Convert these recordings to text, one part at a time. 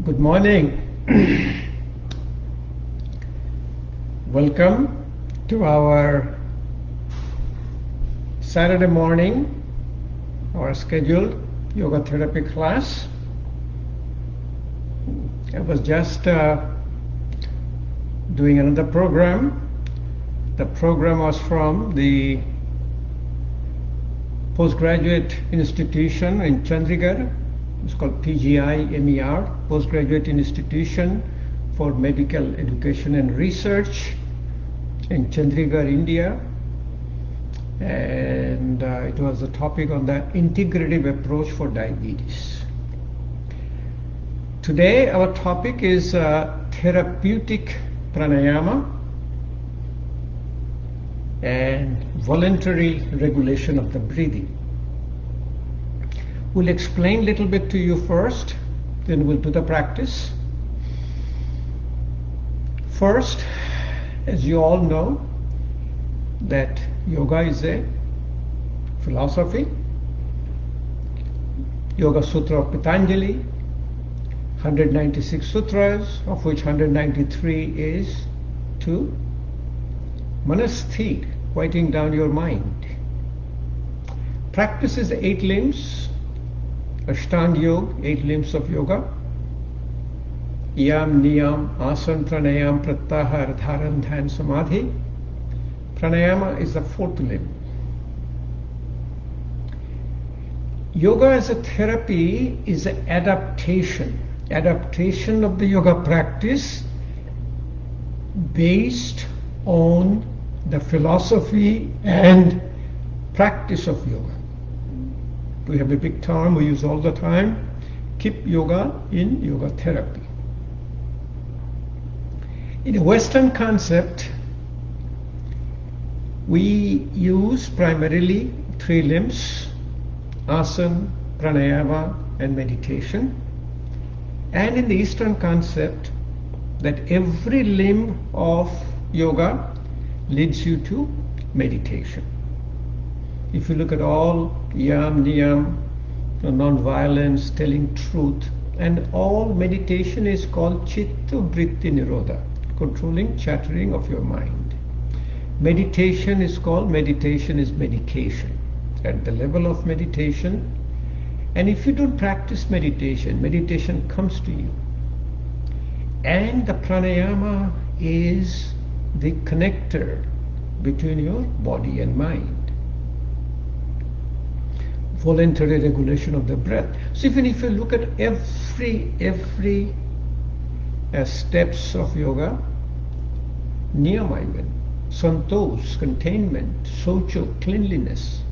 Good morning. Welcome to our Saturday morning, our scheduled yoga therapy class. I was just doing another program. The program was from the postgraduate institution in Chandigarh. It's called PGI-MER, Postgraduate Institution for Medical Education and Research in Chandigarh, India. And it was a topic on the integrative approach for diabetes. Today our topic is Therapeutic Pranayama and Voluntary Regulation of the Breathing. We'll explain a little bit to you first, then we'll do the practice. First, as you all know, that yoga is a philosophy. Yoga Sutra of Patanjali, 196 sutras, of which 193 is to manasthir, quieting down your mind. Practice is 8 limbs. Ashtanga Yoga, 8 limbs of yoga. Yam, Niyam, Asana, Pranayam, Pratyahara, Dharan, Dhyan, Samadhi. Pranayama is the 4th limb. Yoga as a therapy is an adaptation of the yoga practice based on the philosophy and practice of yoga. We have a big term we use all the time, keep yoga in yoga therapy. In a Western concept, we use primarily 3 limbs, asana, pranayama and meditation. And in the Eastern concept, that every limb of yoga leads you to meditation. If you look at all yam, niyam, non-violence, telling truth, and all meditation is called chitta vritti nirodha, controlling chattering of your mind. Meditation is medication. At the level of meditation, and if you don't practice meditation, meditation comes to you. And the pranayama is the connector between your body and mind. Voluntary regulation of the breath. So even if you look at every steps of yoga, niyama even, santosh, containment, socho, cleanliness,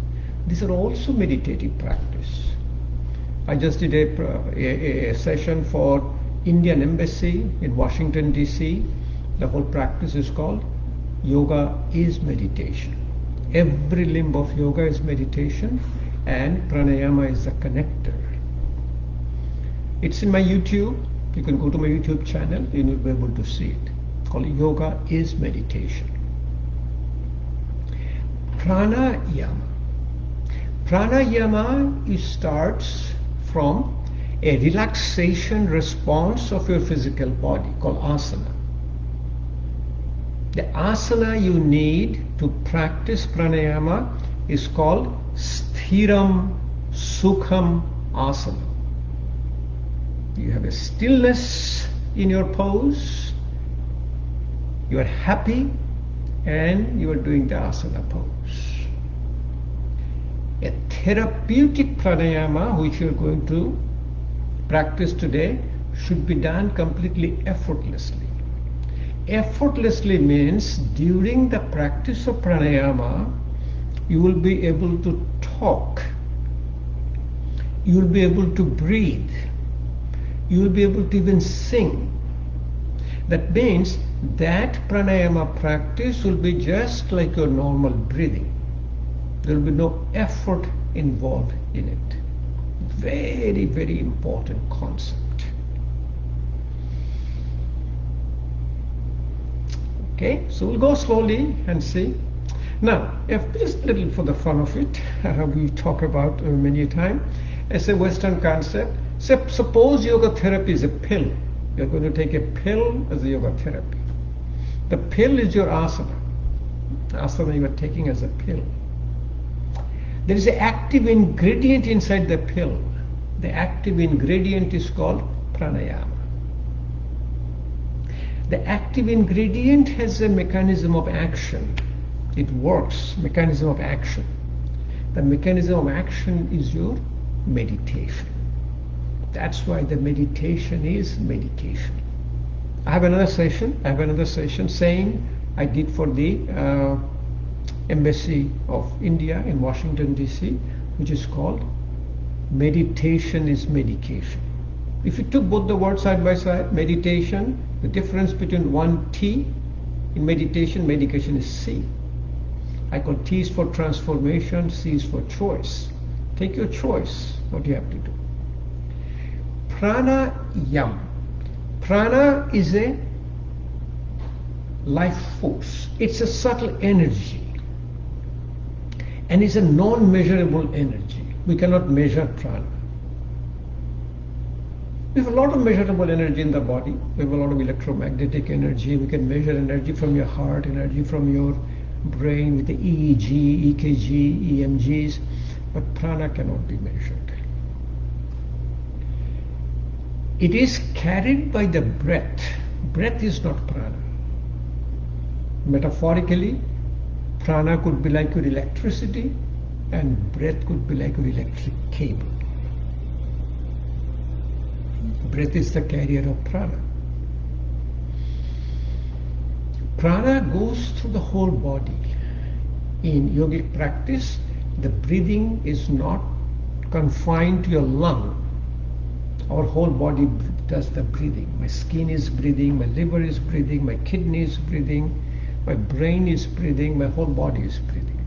these are also meditative practice. I just did a session for Indian Embassy in Washington DC. The whole practice is called Yoga is Meditation. Every limb of yoga is meditation, and pranayama is the connector. It's in my YouTube. You can go to my YouTube channel and you'll be able to see it. It's called Yoga is Meditation. Pranayama. Pranayama starts from a relaxation response of your physical body called asana. The asana you need to practice pranayama is called sthiram sukham asana. You have a stillness in your pose, you are happy, and you are doing the asana pose. A therapeutic pranayama, which you are going to practice today, should be done completely effortlessly. Effortlessly means during the practice of pranayama, you will be able to talk, you will be able to breathe, you will be able to even sing. That means that pranayama practice will be just like your normal breathing. There will be no effort involved in it. Very, very important concept. Okay, so we'll go slowly and see. Now, if just a little for the fun of it, we talk about many times as a Western concept. Suppose yoga therapy is a pill. You're going to take a pill as a yoga therapy. The pill is your asana. Asana you are taking as a pill. There is an active ingredient inside the pill. The active ingredient is called pranayama. The active ingredient has a mechanism of action. It works, mechanism of action. The mechanism of action is your meditation. That's why the meditation is medication. I have another session saying I did for the Embassy of India in Washington DC, which is called meditation is medication. If you took both the words side by side, meditation, the difference between one T in meditation, medication is C. I call T is for transformation, C is for choice. Take your choice, what you have to do. Pranayam. Prana is a life force. It's a subtle energy. And it's a non-measurable energy. We cannot measure prana. We have a lot of measurable energy in the body. We have a lot of electromagnetic energy. We can measure energy from your heart, energy from your brain with the EEG, EKG, EMGs. But prana cannot be measured. It is carried by the breath. Breath is not prana. Metaphorically, prana could be like your electricity and breath could be like your electric cable. Breath is the carrier of prana. Prana goes through the whole body. In yogic practice, the breathing is not confined to your lung. Our whole body does the breathing. My skin is breathing, my liver is breathing, my kidney is breathing, my brain is breathing, my whole body is breathing.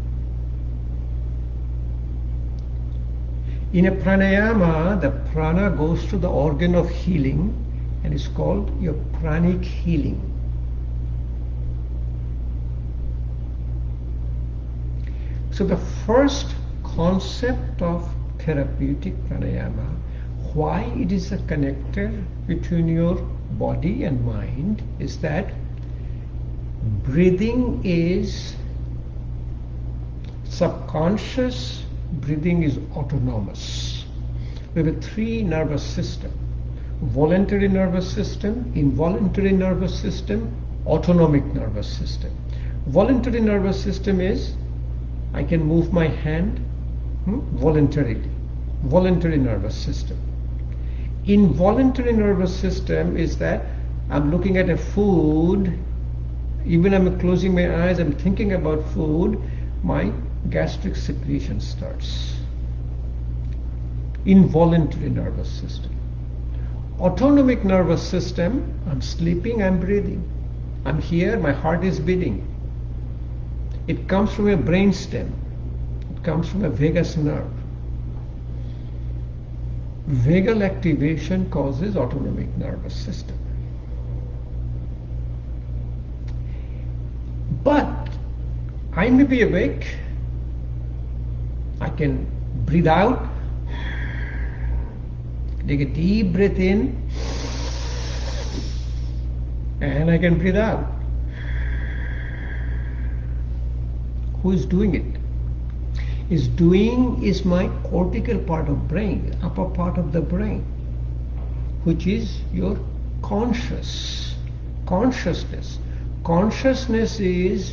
In a pranayama, the prana goes to the organ of healing and is called your pranic healing. So the first concept of therapeutic pranayama, why it is a connector between your body and mind, is that breathing is subconscious, breathing is autonomous. We have a three nervous system: voluntary nervous system, involuntary nervous system, autonomic nervous system. Voluntary nervous system is I can move my hand voluntarily. Voluntary nervous system. Involuntary nervous system is that I'm looking at a food, even I'm closing my eyes, I'm thinking about food, my gastric secretion starts. Involuntary nervous system. Autonomic nervous system, I'm sleeping, I'm breathing. I'm here, my heart is beating. It comes from a brain stem. It comes from a vagus nerve. Vagal activation causes autonomic nervous system. But I may be awake, I can breathe out, take a deep breath in, and I can breathe out. Who is doing it? Is my cortical part of brain, upper part of the brain, which is your consciousness. Consciousness is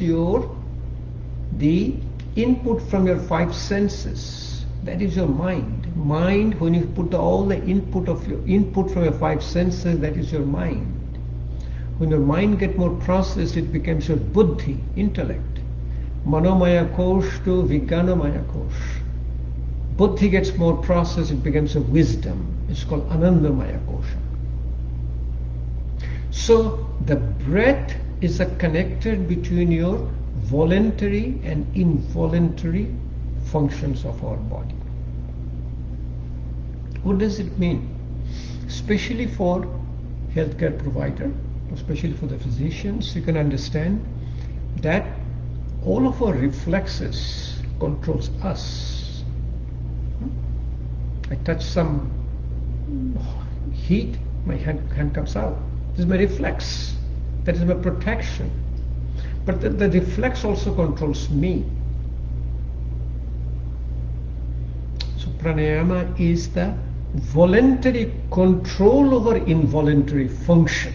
the input from your five senses. That is your mind. Mind, when you put all the input from your five senses, that is your mind. When your mind gets more processed, it becomes your buddhi, intellect. Manomaya kosh to Vijnanamaya kosh. Buddhi gets more processed, it becomes a wisdom. It's called Anandamaya kosha. So the breath is a connector between your voluntary and involuntary functions of our body. What does it mean? Especially for healthcare provider, especially for the physicians, you can understand that all of our reflexes controls us. I touch some heat, my hand comes out. This is my reflex. That is my protection. But the reflex also controls me. So pranayama is the voluntary control over involuntary function.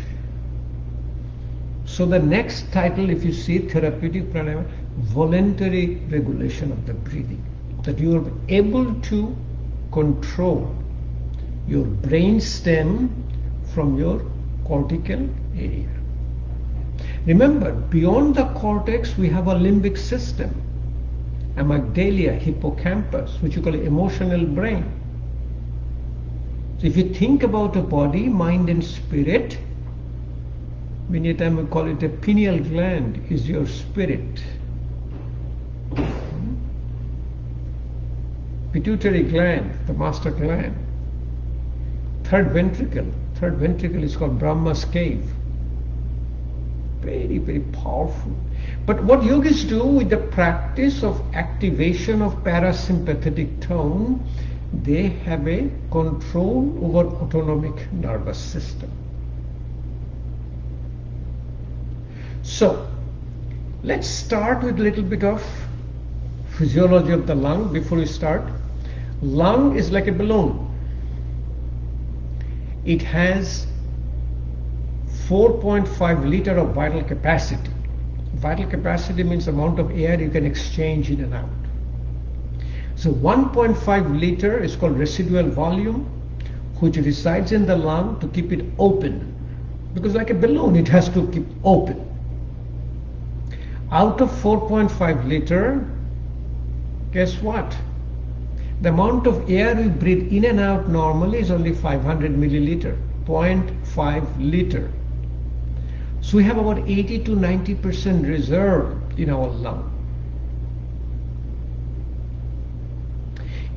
So the next title, if you see Therapeutic Pranayama, voluntary regulation of the breathing. That you are able to control your brain stem from your cortical area. Remember, beyond the cortex we have a limbic system, amygdala, hippocampus, which you call emotional brain. So if you think about a body, mind and spirit, many a time we call it a pineal gland is your spirit. Pituitary gland, the master gland. Third ventricle is called Brahma's cave. Very, very powerful. But what yogis do with the practice of activation of parasympathetic tone, they have a control over autonomic nervous system. So, let's start with a little bit of physiology of the lung before we start. Lung is like a balloon. It has 4.5 liter of vital capacity. Vital capacity means amount of air you can exchange in and out. So 1.5 liter is called residual volume, which resides in the lung to keep it open. Because like a balloon, it has to keep open. Out of 4.5 liter, guess what? The amount of air we breathe in and out normally is only 500 milliliter, 0.5 liter. So we have about 80 to 90% reserve in our lung.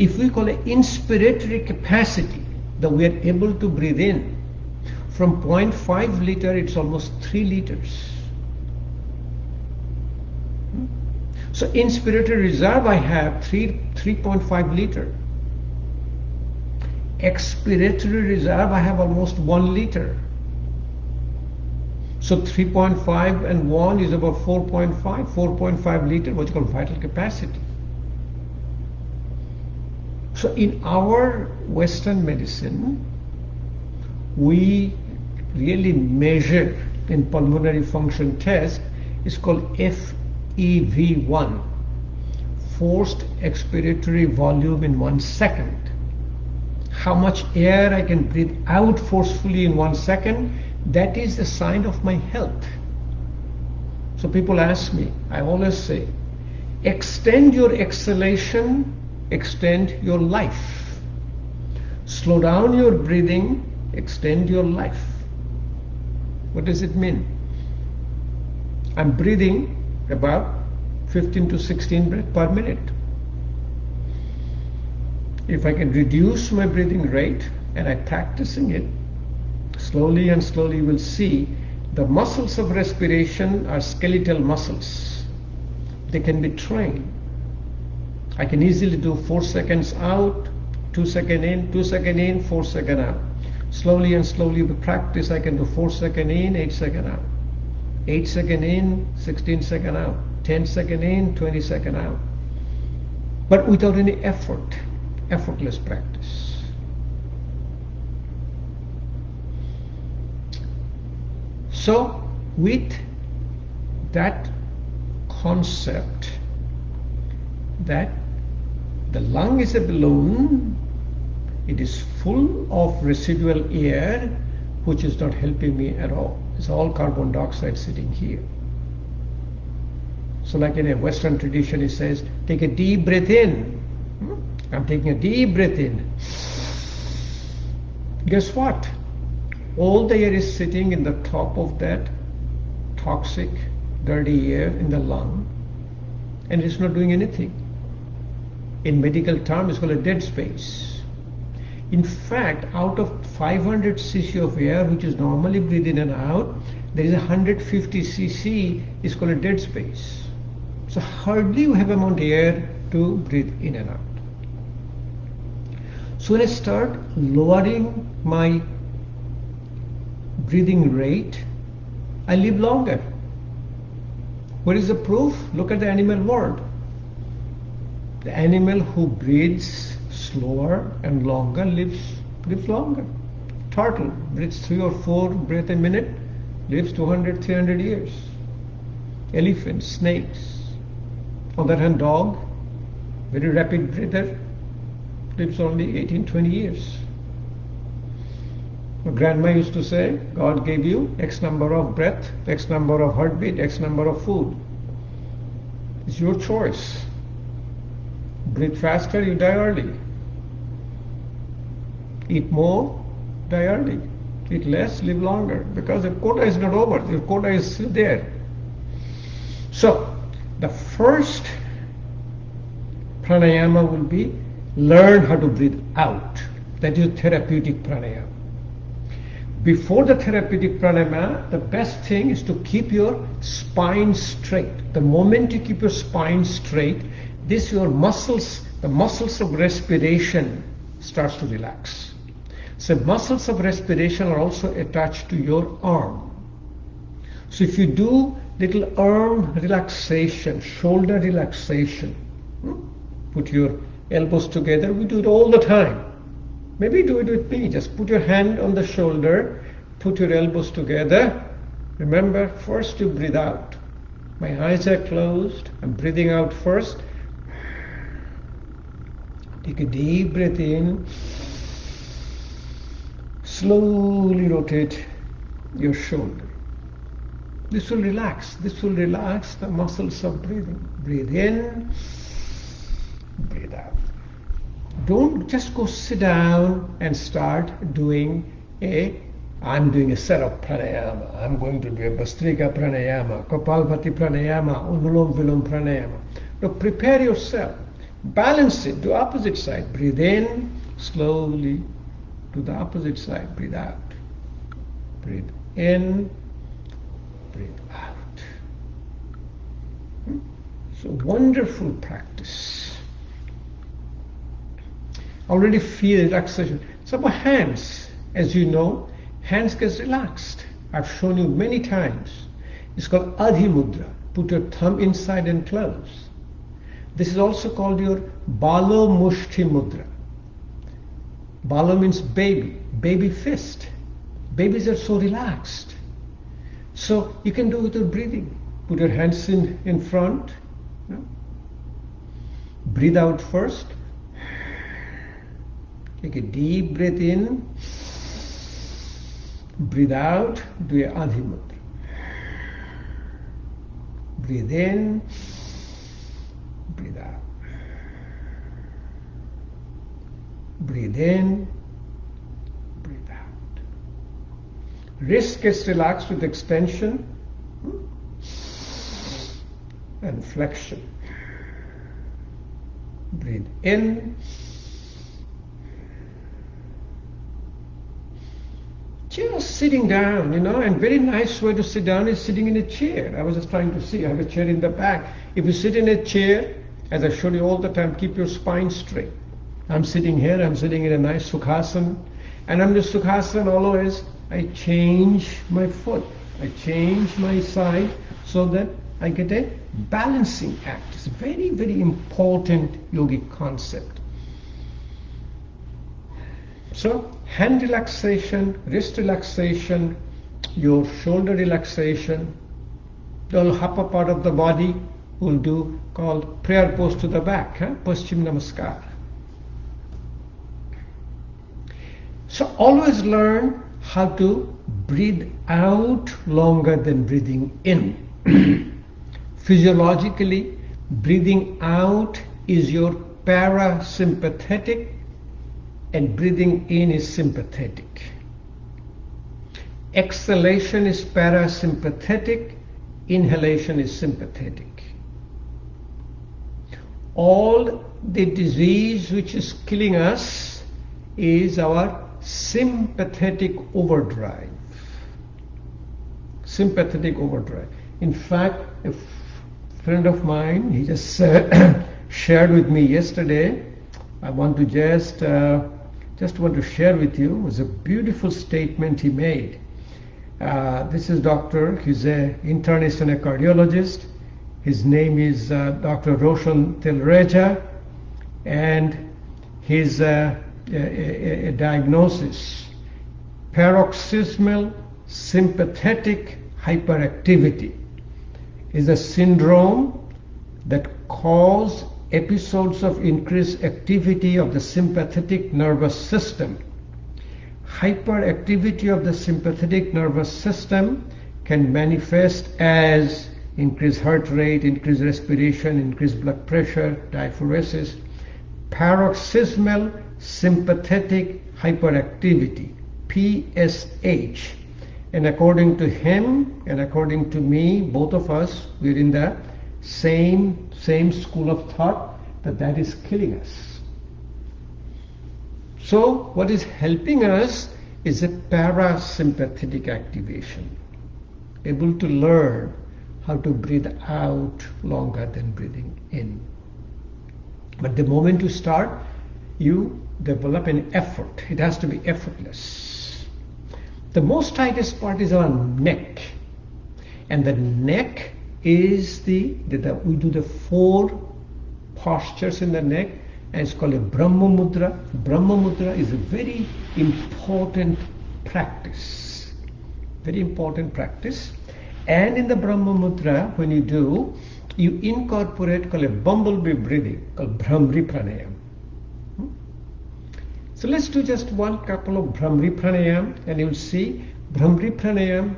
If we call it inspiratory capacity, that we are able to breathe in, from 0.5 liter it's almost 3 liters. So inspiratory reserve I have 3.5 liter. Expiratory reserve I have almost 1 liter. So 3.5 and 1 is about 4.5 liter, what you call vital capacity. So in our Western medicine, we really measure in pulmonary function test, it's called FEV1, forced expiratory volume in 1 second. How much air I can breathe out forcefully in 1 second, that is the sign of my health. So people ask me, I always say, extend your exhalation, extend your life. Slow down your breathing, extend your life. What does it mean? I'm breathing about 15 to 16 breaths per minute. If I can reduce my breathing rate and I'm practicing it, slowly and slowly you will see the muscles of respiration are skeletal muscles. They can be trained. I can easily do 4 seconds out, 2 seconds in, 2 seconds in, 4 seconds out. Slowly and slowly with practice I can do 4 seconds in, 8 seconds out. 8 seconds in, 16 seconds out. 10 seconds in, 20 seconds out. But without any effort, effortless practice. So with that concept that the lung is a balloon, it is full of residual air which is not helping me at all. It's all carbon dioxide sitting here. So like in a Western tradition, it says, take a deep breath in. I'm taking a deep breath in. Guess what? All the air is sitting in the top of that toxic, dirty air in the lung, and it's not doing anything. In medical terms, it's called a dead space. In fact, out of 500 cc of air, which is normally breathed in and out, there is 150 cc is called a dead space. So hardly you have amount of air to breathe in and out. So when I start lowering my breathing rate, I live longer. What is the proof? Look at the animal world. The animal who breathes slower and longer lives longer. Turtle breathes 3 or 4 breaths a minute, lives 200, 300 years. Elephants, snakes. On the other hand, dog, very rapid breather, lives only 18, 20 years. My grandma used to say, God gave you X number of breath, X number of heartbeat, X number of food. It's your choice. Breathe faster, you die early. Eat more, die early. Eat less, live longer. Because the quota is not over. Your quota is still there. So, the first pranayama will be learn how to breathe out. That is therapeutic pranayama. Before the therapeutic pranayama, the best thing is to keep your spine straight. The moment you keep your spine straight, your muscles, the muscles of respiration starts to relax. So muscles of respiration are also attached to your arm. So if you do little arm relaxation, shoulder relaxation, put your elbows together, we do it all the time. Maybe do it with me. Just put your hand on the shoulder, put your elbows together. Remember, first you breathe out. My eyes are closed. I'm breathing out first. Take a deep breath in. Slowly rotate your shoulder. This will relax. This will relax the muscles of breathing. Breathe in, breathe out. Don't just go sit down and start doing I'm doing a set of pranayama. I'm going to do a Bhastrika Pranayama, Kapalabhati Pranayama, Anulom Vilom Pranayama. Now prepare yourself. Balance it. Do opposite side. Breathe in, slowly. To the opposite side. Breathe out. Breathe in, breathe out. So wonderful practice. Already feel relaxation. So my hands, as you know, hands get relaxed. I've shown you many times. It's called Adhi Mudra. Put your thumb inside and close. This is also called your Balo Mushti Mudra. Balo means baby, baby fist. Babies are so relaxed. So you can do it with your breathing. Put your hands in front. Breathe out first. Take a deep breath in. Breathe out. Do a Adhi Mudra. Breathe in. Breathe out. Breathe in. Breathe out. Wrist gets relaxed with extension and flexion. Breathe in. Just sitting down, and very nice way to sit down is sitting in a chair. I was just trying to see, I have a chair in the back. If you sit in a chair, as I showed you all the time, keep your spine straight. I'm sitting here, I'm sitting in a nice Sukhasana, and I'm the Sukhasana always, I change my foot, I change my side so that I get a balancing act. It's a very, very important yogic concept. So, hand relaxation, wrist relaxation, your shoulder relaxation, the upper part of the body we'll do called prayer pose to the back, Paschim Namaskar. So always learn how to breathe out longer than breathing in. Physiologically, breathing out is your parasympathetic and breathing in is sympathetic. Exhalation is parasympathetic, inhalation is sympathetic. All the disease which is killing us is our sympathetic overdrive. Sympathetic overdrive. In fact, a friend of mine, he just shared with me yesterday. I want to just want to share with you. It was a beautiful statement he made. This is doctor. He's an internist and a cardiologist. His name is Dr. Roshan Tilreja, and his diagnosis: paroxysmal sympathetic hyperactivity is a syndrome that causes episodes of increased activity of the sympathetic nervous system. Hyperactivity of the sympathetic nervous system can manifest as increased heart rate, increased respiration, increased blood pressure, diaphoresis. Paroxysmal sympathetic hyperactivity, PSH. And according to him and according to me, both of us, we're in the same school of thought that is killing us. So what is helping us is a parasympathetic activation, able to learn how to breathe out longer than breathing in. But the moment you start, you develop an effort. It has to be effortless. The most tightest part is our neck, and the neck is we do the 4 postures in the neck, and it's called a Brahma Mudra. Brahma Mudra is a very important practice. Very important practice. And in the Brahma Mudra, when you do, you incorporate called a Bumblebee Breathing, called Bhramri Pranayama. So let's do just one couple of Bhramri Pranayama, and you'll see Bhramri Pranayama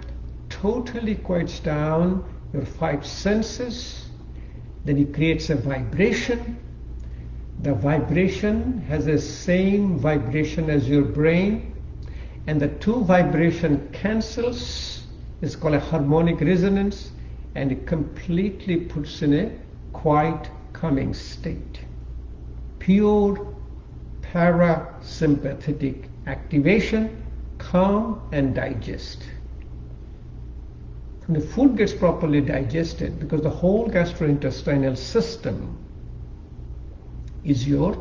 totally quiets down your 5 senses. Then it creates a vibration. The vibration has the same vibration as your brain, and the 2 vibration cancels. It's called a harmonic resonance, and it completely puts in a quiet, calming state. Pure parasympathetic activation, calm and digest. And the food gets properly digested, because the whole gastrointestinal system is your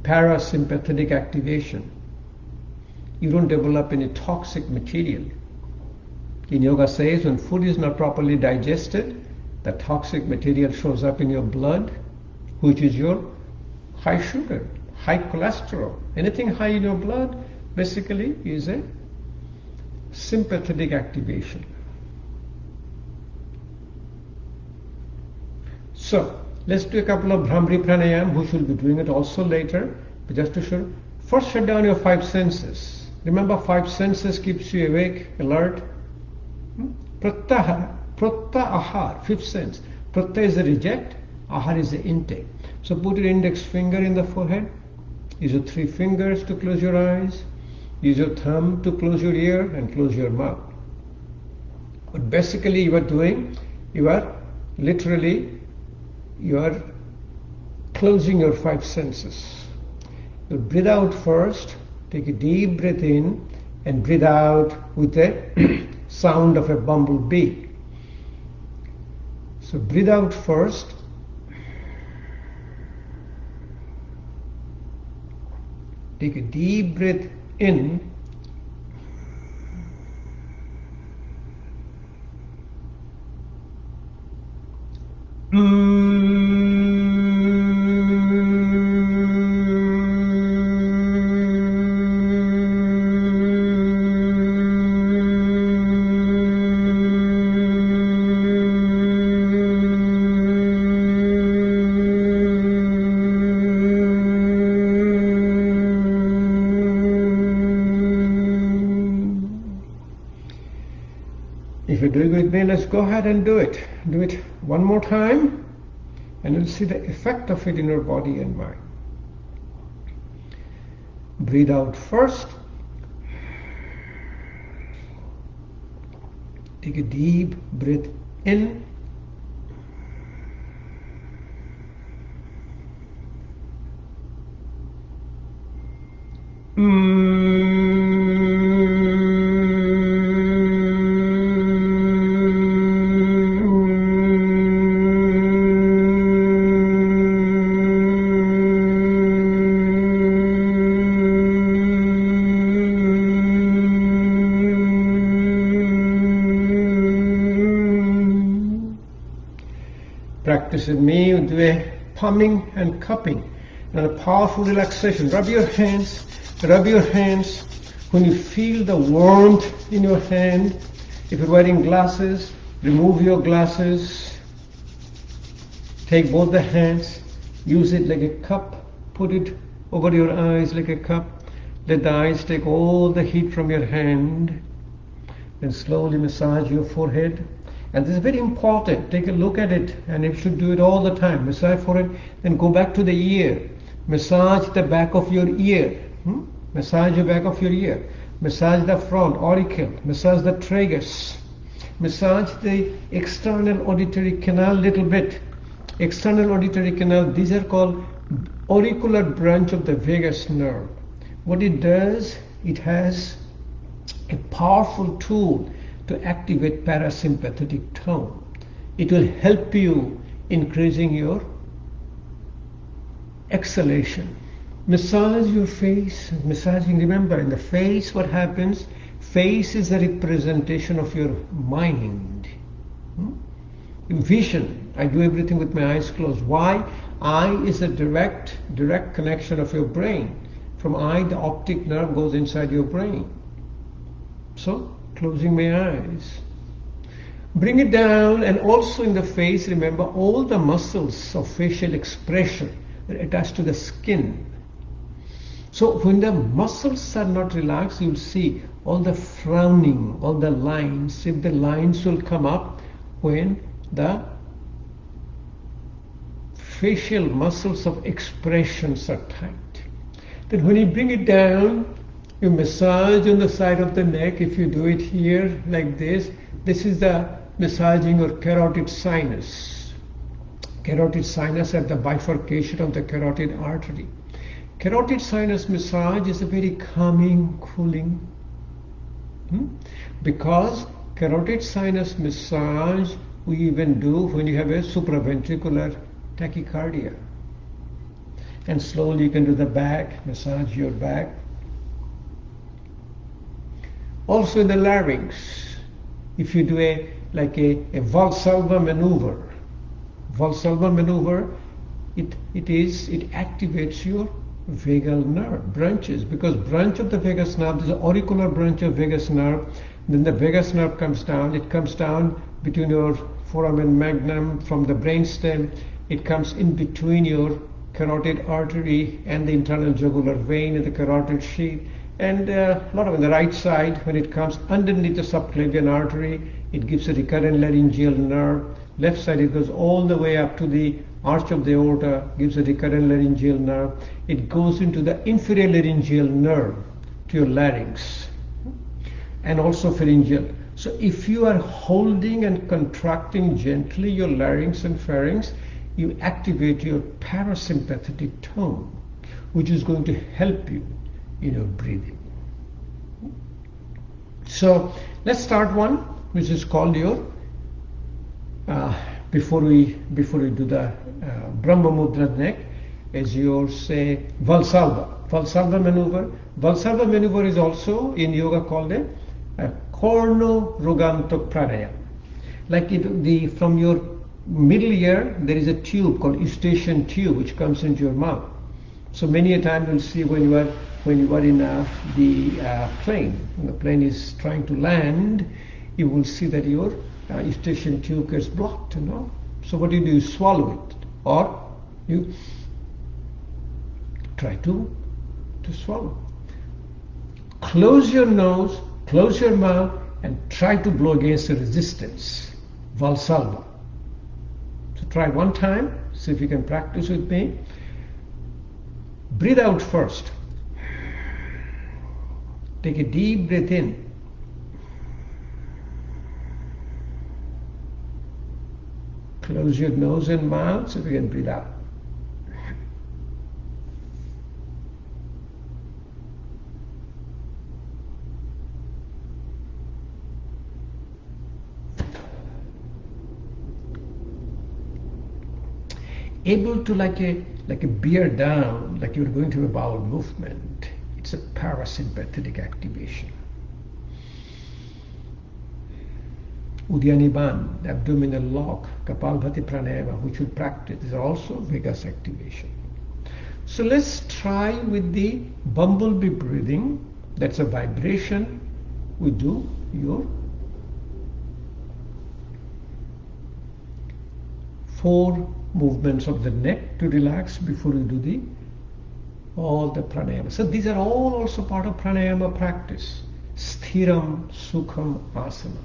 parasympathetic activation. You don't develop any toxic material. In yoga says when food is not properly digested, the toxic material shows up in your blood, which is your high sugar, high cholesterol. Anything high in your blood basically is a sympathetic activation. So let's do a couple of Bhramri Pranayama, which will be doing it also later, but just to show. First, shut down your 5 senses. Remember, 5 senses keeps you awake, alert. Pratyahara, pratyahar, 5th sense. Pratya is the reject, ahar is the intake. So put your index finger in the forehead, use your 3 fingers to close your eyes, use your thumb to close your ear and close your mouth. What basically you are doing, you are closing your 5 senses. You breathe out first, take a deep breath in and breathe out with a sound of a bumblebee. So breathe out first. Take a deep breath in. If you're doing it with me, let's go ahead and do it. Do it one more time, and you'll see the effect of it in your body and mind. Breathe out first. Take a deep breath in. Practice with me, do a palming and cupping and a powerful relaxation. Rub your hands. Rub your hands. When you feel the warmth in your hand, if you're wearing glasses, remove your glasses. Take both the hands. Use it like a cup. Put it over your eyes like a cup. Let the eyes take all the heat from your hand. Then slowly massage your forehead. And this is very important. Take a look at it, and you should do it all the time. Massage forehead, then go back to the ear. Massage the back of your ear. Massage the back of your ear. Massage the front, auricle. Massage the tragus. Massage the external auditory canal little bit. External auditory canal, these are called auricular branch of the vagus nerve. What it does, it has a powerful tool to activate parasympathetic tone. It will help you increasing your exhalation. Massage your face. Massaging, remember, in the face what happens? Face is a representation of your mind. Vision. I do everything with my eyes closed. Why? Eye is a direct connection of your brain. From eye, the optic nerve goes inside your brain. So, closing my eyes. Bring it down, and also in the face, remember all the muscles of facial expression are attached to the skin. So when the muscles are not relaxed, you'll see all the frowning, all the lines. If the lines will come up when the facial muscles of expressions are tight. Then when you bring it down, you massage on the side of the neck. If you do it here like this is the massaging your carotid sinus. Carotid sinus at the bifurcation of the carotid artery. Carotid sinus massage is a very calming, cooling. Because carotid sinus massage we even do when you have a supraventricular tachycardia. And slowly you can do the back, massage your back. Also in the larynx, if you do a Valsalva maneuver. Valsalva maneuver, it activates your vagal nerve branches, because branch of the vagus nerve, there's an auricular branch of vagus nerve, then the vagus nerve comes down, it comes down between your foramen magnum from the brainstem, it comes in between your carotid artery and the internal jugular vein in the carotid sheath, and a lot of on the right side, when it comes underneath the subclavian artery, it gives a recurrent laryngeal nerve. Left side, it goes all the way up to the arch of the aorta, gives a recurrent laryngeal nerve. It goes into the inferior laryngeal nerve to your larynx and also pharyngeal. So if you are holding and contracting gently your larynx and pharynx, you activate your parasympathetic tone, which is going to help you in your breathing. So let's start one, which is called your before we do the Brahma Mudra neck, as your say Valsalva. Valsalva maneuver. Valsalva maneuver is also in yoga called a Korno-Rogantok Pranayama. Like from your middle ear there is a tube called eustachian tube which comes into your mouth. So many a time you'll see when you are in the plane, when the plane is trying to land, you will see that your eustachian tube gets blocked, So what do? You swallow it, or you try to swallow. Close your nose, close your mouth, and try to blow against the resistance. Valsalva. So try one time, see if you can practice with me. Breathe out first. Take a deep breath in. Close your nose and mouth so you can breathe out. Able to like a bear down, like you're going to a bowel movement. It's a parasympathetic activation. Uddiyana Bandha, abdominal lock, Kapalabhati Pranayama, which we practice, is also vagus activation. So let's try with the bumblebee breathing. That's a vibration. We do your 4 movements of the neck to relax before you do all the pranayama. So these are all also part of pranayama practice. Sthiram, Sukham, Asana.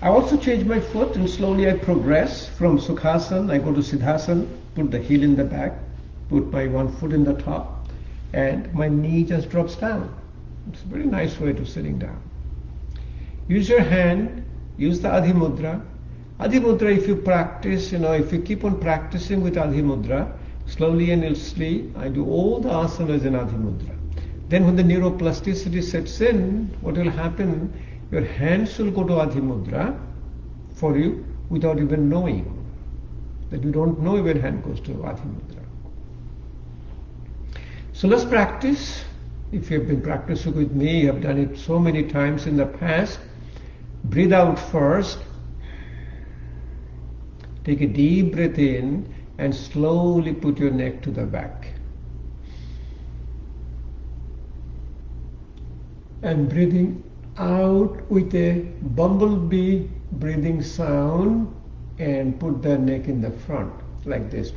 I also change my foot and slowly I progress from Sukhasana. I go to Siddhasana, put the heel in the back, put my one foot in the top, and my knee just drops down. It's a very nice way to sitting down. Use your hand, use the Adhi Mudra. Adhi Mudra, if you practice, if you keep on practicing with Adhi Mudra, slowly and illustly, I do all the asanas in Adhi Mudra. Then when the neuroplasticity sets in, what will happen? Your hands will go to Adhi Mudra for you without even knowing. That you don't know when hand goes to Adhi Mudra. So let's practice. If you have been practicing with me, you have done it so many times in the past. Breathe out first. Take a deep breath in and slowly put your neck to the back. And breathing out with a bumblebee breathing sound and put the neck in the front like this.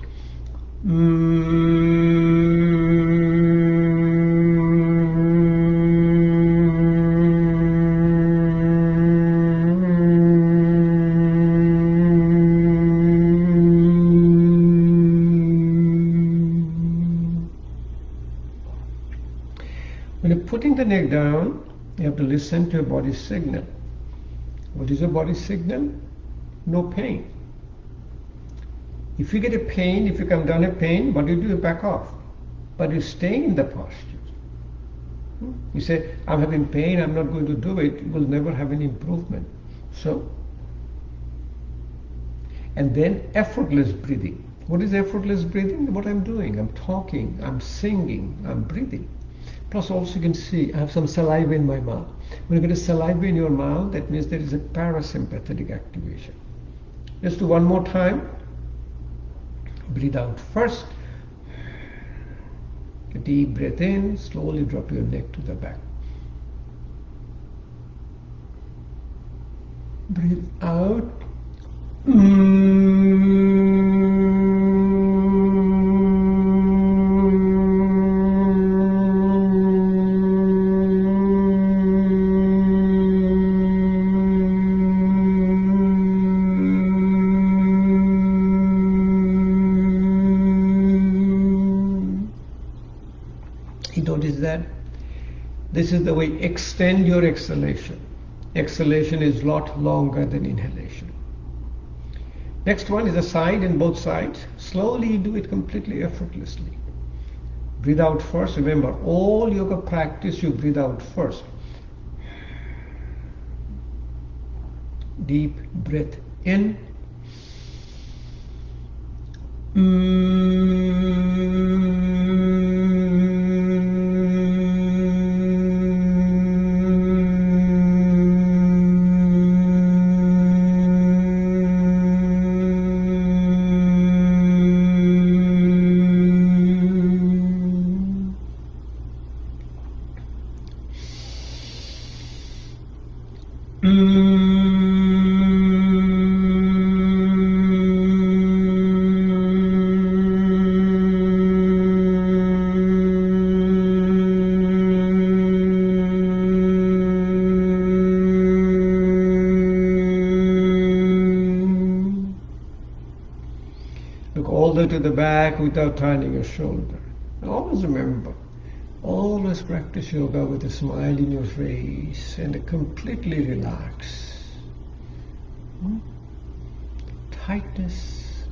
When you're putting the neck down, you have to listen to your body's signal. What is your body's signal? No pain. If you get a pain, if you come down a pain, what do? You back off. But you stay in the posture. You say, I'm having pain, I'm not going to do it, you will never have any improvement. So, and then effortless breathing. What is effortless breathing? What I'm doing, I'm talking, I'm singing, I'm breathing. Plus also you can see I have some saliva in my mouth. When you get a saliva in your mouth, that means there is a parasympathetic activation. Let's do one more time. Breathe out first. A deep breath in, slowly drop your neck to the back. Breathe out. Notice that this is the way extend your exhalation. Exhalation is a lot longer than inhalation. Next one is a side and both sides. Slowly do it completely effortlessly. Breathe out first. Remember, all yoga practice you breathe out first. Deep breath in. to the back without turning your shoulder. And always remember, always practice yoga with a smile in your face and completely relax. Tightness,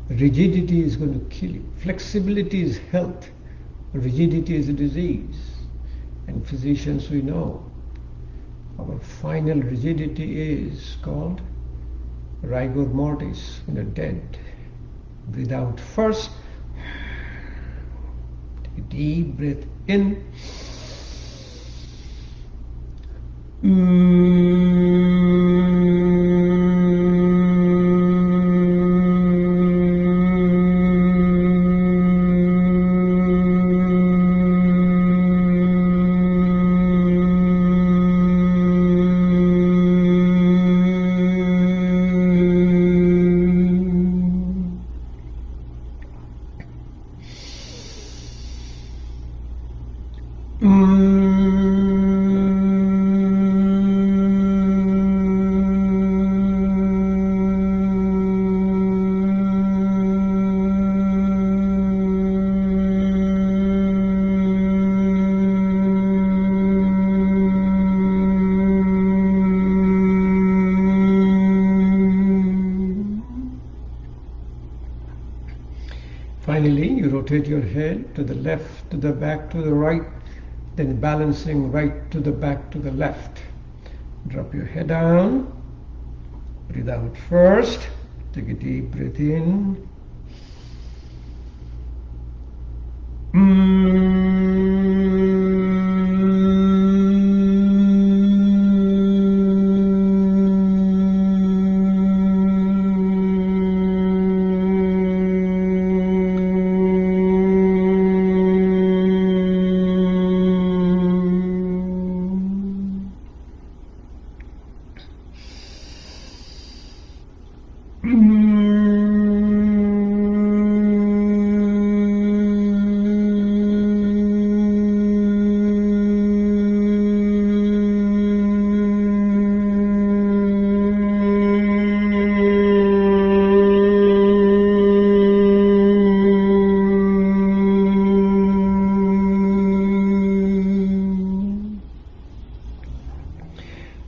rigidity is going to kill you. Flexibility is health. Rigidity is a disease. And physicians, we know, our final rigidity is called rigor mortis, dead. Breathe out first. Take a deep breath in. Finally, you rotate your head to the left, to the back, to the right, then balancing right to the back, to the left. Drop your head down. Breathe out first. Take a deep breath in.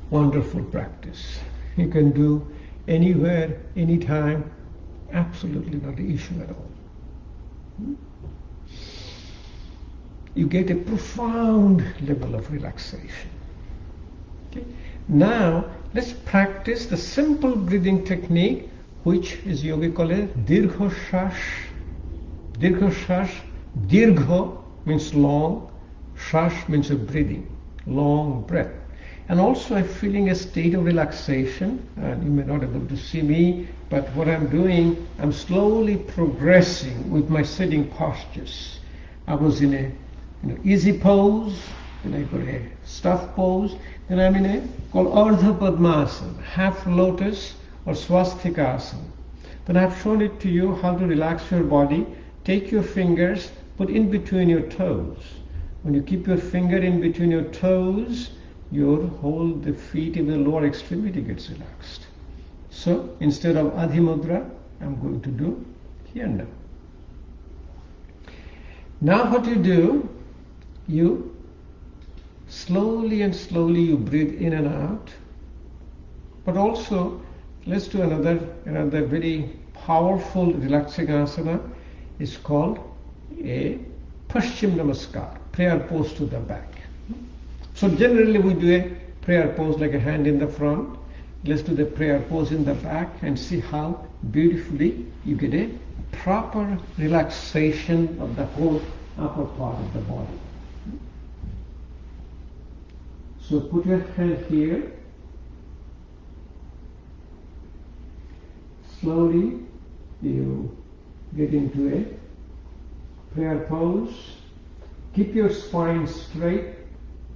Wonderful practice. You can do anywhere, anytime, absolutely not an issue at all. You get a profound level of relaxation. Okay? Now, let's practice the simple breathing technique, which is yogi call it Dirgho Shash. Dirgho Shash. Dirgho means long, Shash means a breathing, long breath. And also I'm feeling a state of relaxation, and you may not be able to see me, but what I'm doing, I'm slowly progressing with my sitting postures. I was in a easy pose, then I got a stuff pose, then I'm in a called Ardha Padmasana, half lotus or Swastika Asana. Then I've shown it to you how to relax your body. Take your fingers, put in between your toes. When you keep your finger in between your toes, your whole the feet in the lower extremity gets relaxed. So instead of Adhi Mudra, I'm going to do here now. Now what you do, you slowly and slowly you breathe in and out. But also, let's do another very powerful relaxing asana. It's called a Paschim Namaskar, prayer pose to the back. So generally we do a prayer pose like a hand in the front. Let's do the prayer pose in the back and see how beautifully you get a proper relaxation of the whole upper part of the body. So put your hand here. Slowly you get into a prayer pose. Keep your spine straight.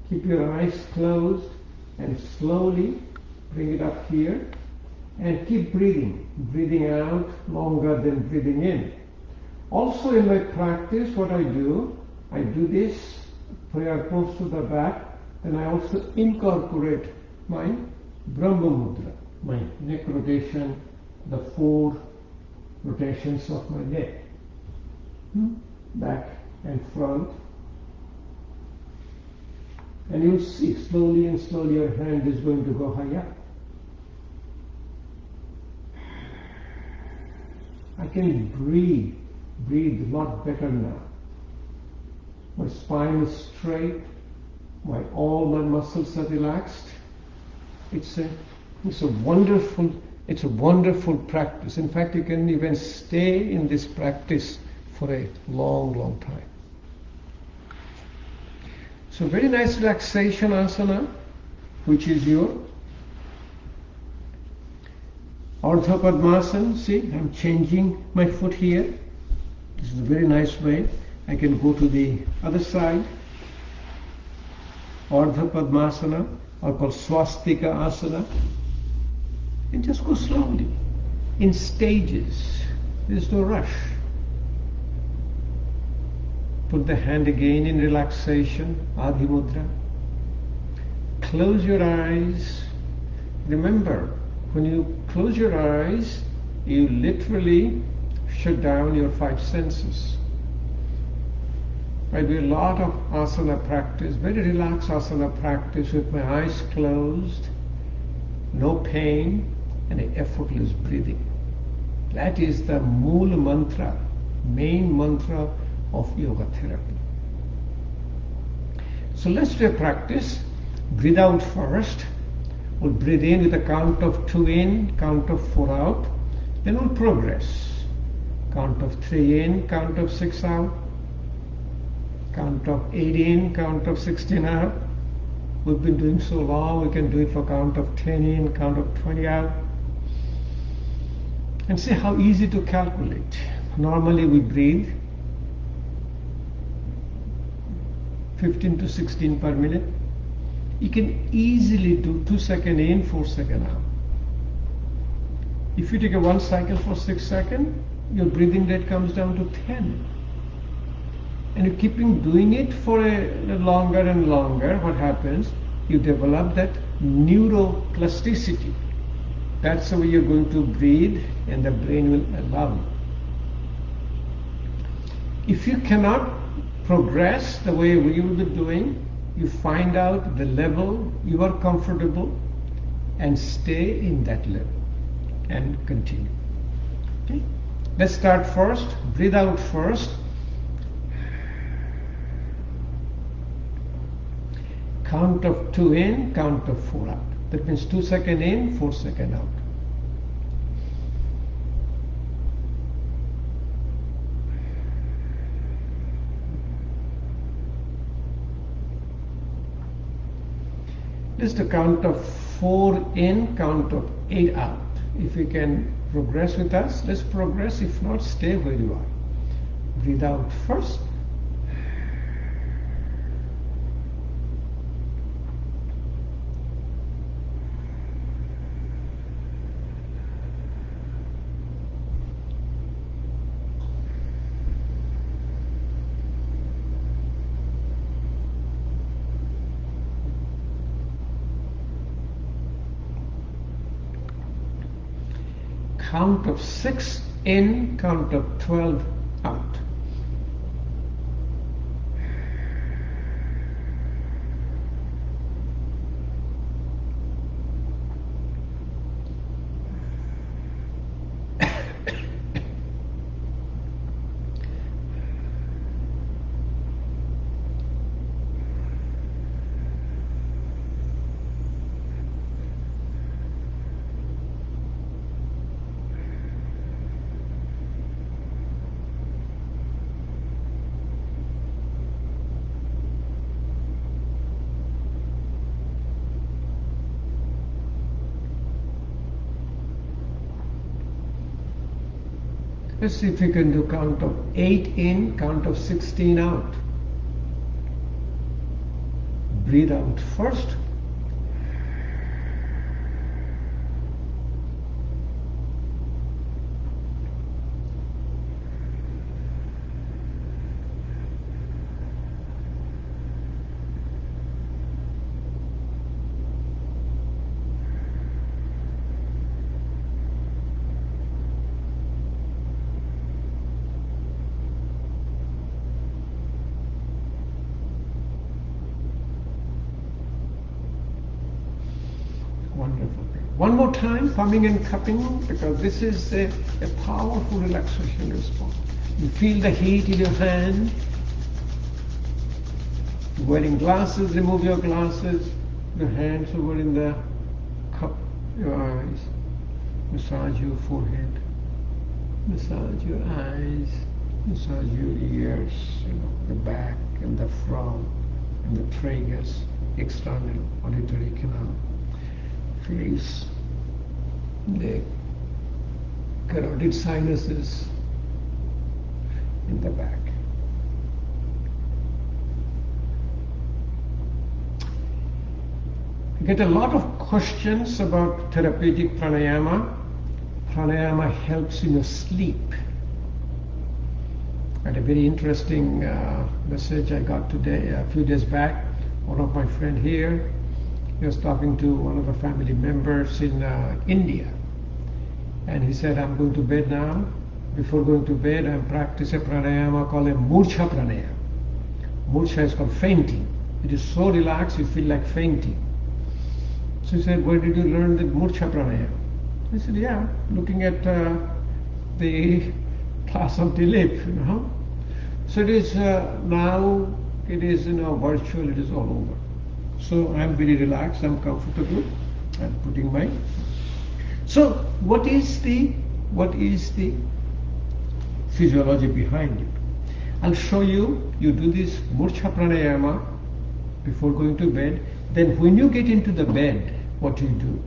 Keep your eyes closed and slowly bring it up here and keep breathing. Breathing out longer than breathing in. Also in my practice, what I do this prayer pose to the back, and I also incorporate my Brahma Mudra, my neck rotation, the 4 rotations of my neck. back and front. And you'll see slowly and slowly your hand is going to go higher. I can breathe a lot better now. My spine is straight, all my muscles are relaxed. It's a wonderful practice. In fact, you can even stay in this practice for a long, long time. So very nice relaxation asana, which is your Ardha Padmasana. See, I'm changing my foot here. This is a very nice way. I can go to the other side. Ardha Padmasana, or called Swastika Asana. And just go slowly, in stages. There's no rush. Put the hand again in relaxation, Adhi Mudra. Close your eyes. Remember, when you close your eyes, you literally shut down your five senses. I do a lot of asana practice, very relaxed asana practice with my eyes closed, no pain, and an effortless breathing. That is the Moola mantra, main mantra of yoga therapy. So let's do a practice. Breathe out first. We'll breathe in with a count of 2 in, count of 4 out. Then we'll progress. Count of 3 in, count of 6 out. Count of 8 in, count of 16 out. We've been doing so long, we can do it for count of 10 in, count of 20 out. And see how easy to calculate. Normally we breathe 15 to 16 per minute. You can easily do 2 seconds in, 4 seconds out. If you take a 1 cycle for 6 seconds, your breathing rate comes down to 10. And you keep doing it for a longer and longer, what happens? You develop that neuroplasticity. That's the way you're going to breathe, and the brain will allow you. If you cannot progress the way we will be doing, you find out the level you are comfortable and stay in that level and continue. Okay? Let's start first. Breathe out first. Count of 2 in, count of 4 out. That means 2 seconds in, 4 seconds out. Just a count of 4 in, count of 8 out. If you can progress with us, let's progress. If not, stay where you are. Breathe out first. Count of 6 in, count of 12 out. Let's see if we can do count of 8 in, count of 16 out. Breathe out first. One more time, pumping and cupping, because this is a powerful relaxation response. You feel the heat in your hand. You're wearing glasses, remove your glasses. Your hands over in the cup, your eyes. Massage your forehead. Massage your eyes. Massage your ears, the back and the front and the tragus, external auditory canal. Face, the carotid sinuses in the back. I get a lot of questions about therapeutic pranayama. Pranayama helps in your sleep. I had a very interesting message I got today, a few days back. One of my friend here, he was talking to one of the family members in India, and he said, I'm going to bed now. Before going to bed, I'm practicing a pranayama called a Murcha Pranayama. Murcha is called fainting. It is so relaxed you feel like fainting. So he said, where did you learn the Murcha Pranayama? I said, yeah, looking at the class of Dilip, So it is now, it is virtual, it is all over. So I'm very relaxed, I'm comfortable, I'm putting my... So what is the physiology behind it? I'll show you. You do this Murcha Pranayama before going to bed. Then when you get into the bed, what do?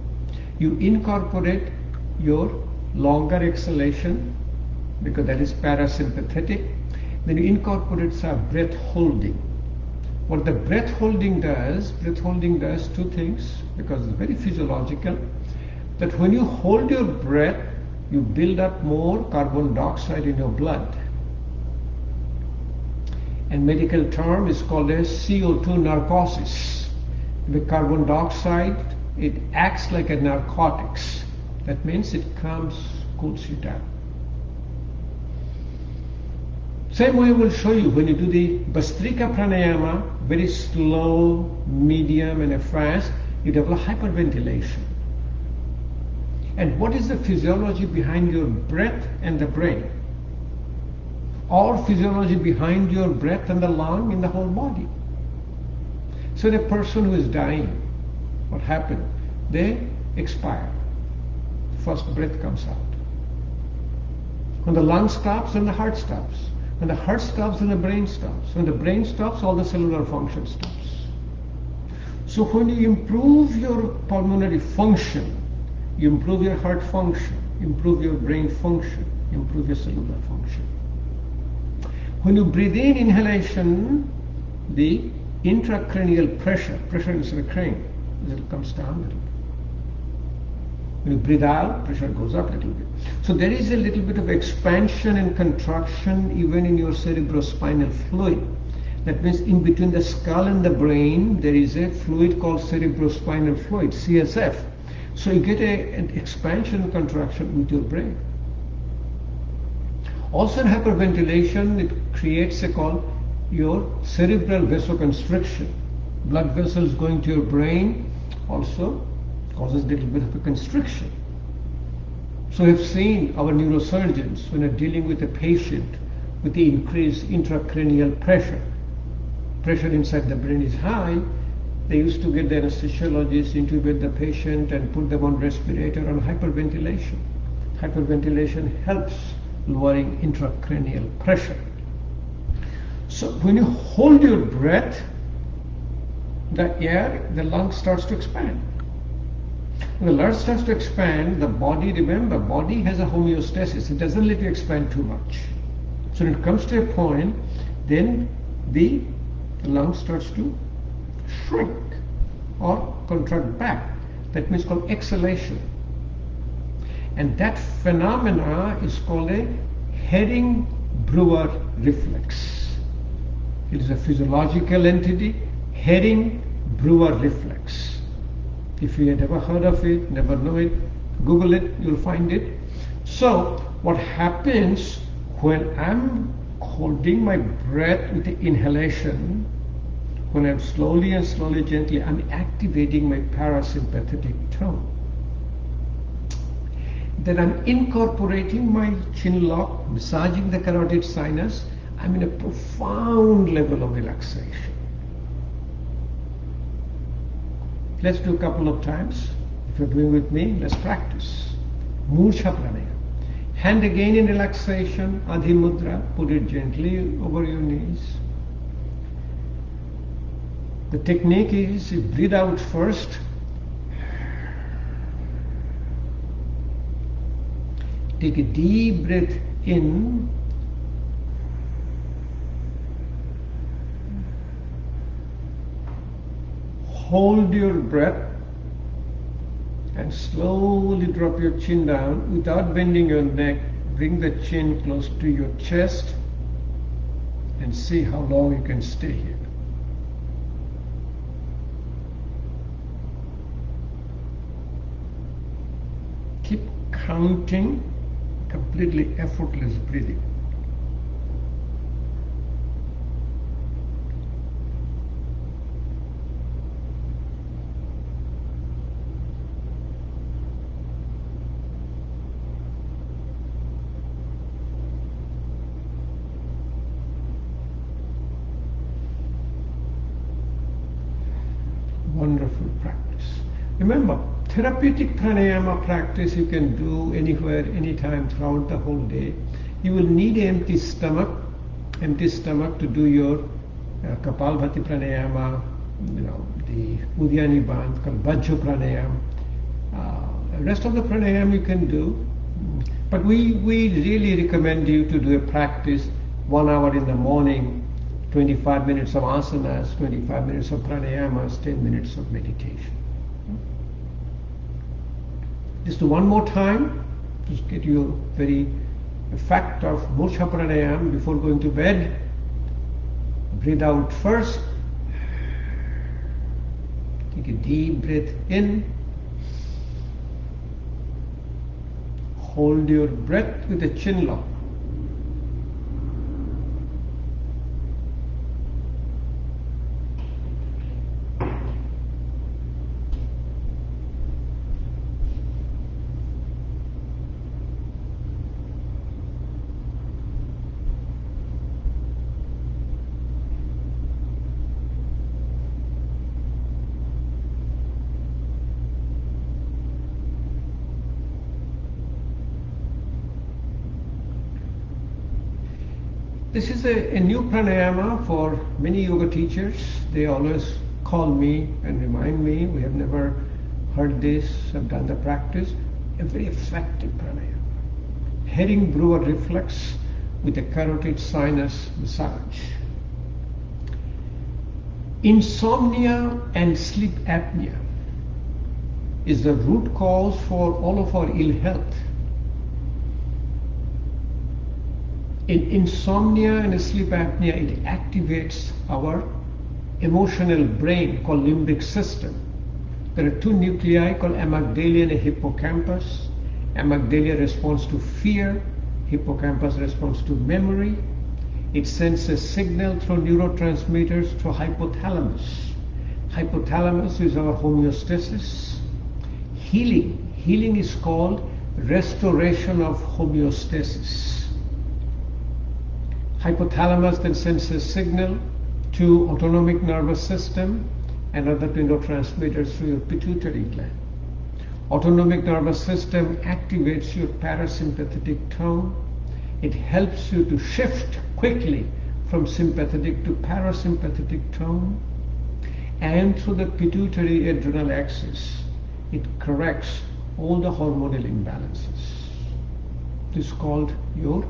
You incorporate your longer exhalation, because that is parasympathetic. Then you incorporate some breath holding. What the breath holding does two things, because it's very physiological, that when you hold your breath, you build up more carbon dioxide in your blood. And medical term is called as CO2 narcosis. The carbon dioxide, it acts like a narcotics. That means it cools you down. Same way we'll show you when you do the Bhastrika Pranayama, very slow, medium and a fast, you develop hyperventilation. And what is the physiology behind your breath and the brain? Or physiology behind your breath and the lung in the whole body. So the person who is dying, what happened? They expire. First breath comes out. When the lung stops, then the heart stops. When the heart stops, then the brain stops. When the brain stops, all the cellular function stops. So when you improve your pulmonary function, you improve your heart function, improve your brain function, improve your cellular function. When you breathe in inhalation, the intracranial pressure inside the cranium, it comes down a little bit. When you breathe out, pressure goes up a little bit. So there is a little bit of expansion and contraction even in your cerebrospinal fluid. That means in between the skull and the brain, there is a fluid called cerebrospinal fluid, CSF. So you get an expansion and contraction with your brain. Also in hyperventilation, it creates your cerebral vasoconstriction. Blood vessels going to your brain also causes a little bit of a constriction. So we've seen our neurosurgeons when they're dealing with a patient with the increased intracranial pressure inside the brain is high, they used to get the anesthesiologist, intubate the patient and put them on respirator on hyperventilation. Hyperventilation helps lowering intracranial pressure. So when you hold your breath, the lung starts to expand. When the lung starts to expand, the body, remember, body has a homeostasis. It doesn't let you expand too much. So when it comes to a point, then the lung starts to shrink or contract back. That means called exhalation. And that phenomena is called a Herring-Brewer reflex. It is a physiological entity, Herring-Brewer reflex. If you had never heard of it, never know it, Google it, you'll find it. So what happens when I'm holding my breath with the inhalation, when I'm slowly and slowly, gently, I'm activating my parasympathetic tone. then I'm incorporating my chin lock, massaging the carotid sinus. I'm in a profound level of relaxation. Let's do a couple of times. If you're doing with me, let's practice. Murcha Pranayama. Hand again in relaxation, Adhi Mudra. Put it gently over your knees. The technique is you breathe out first. Take a deep breath in. Hold your breath and slowly drop your chin down without bending your neck. Bring the chin close to your chest and see how long you can stay here. Keep counting. Completely effortless breathing. Wonderful practice. Remember, therapeutic pranayama practice you can do anywhere, anytime, throughout the whole day. You will need an empty stomach to do your Kapalabhati Pranayama, the Uddiyani Bandh called Bajra Pranayama. The rest of the pranayam you can do, but we really recommend you to do a practice 1 hour in the morning, 25 minutes of asanas, 25 minutes of pranayamas, 10 minutes of meditation. Just do one more time, just get you very effect of Murcha Pranayama before going to bed. Breathe out first. Take a deep breath in. Hold your breath with a chin lock. This is a new pranayama for many yoga teachers. They always call me and remind me, we have never heard this, have done the practice. A very effective pranayama. Herring brewer reflex with a carotid sinus massage. Insomnia and sleep apnea is the root cause for all of our ill health. In insomnia and sleep apnea, it activates our emotional brain called limbic system. There are two nuclei called amygdala and hippocampus. Amygdala responds to fear, hippocampus responds to memory. It sends a signal through neurotransmitters to hypothalamus. Hypothalamus is our homeostasis. Healing is called restoration of homeostasis. Hypothalamus then sends a signal to autonomic nervous system and other neurotransmitters through your pituitary gland. Autonomic nervous system activates your parasympathetic tone. It helps you to shift quickly from sympathetic to parasympathetic tone. And through the pituitary adrenal axis, it corrects all the hormonal imbalances. This is called your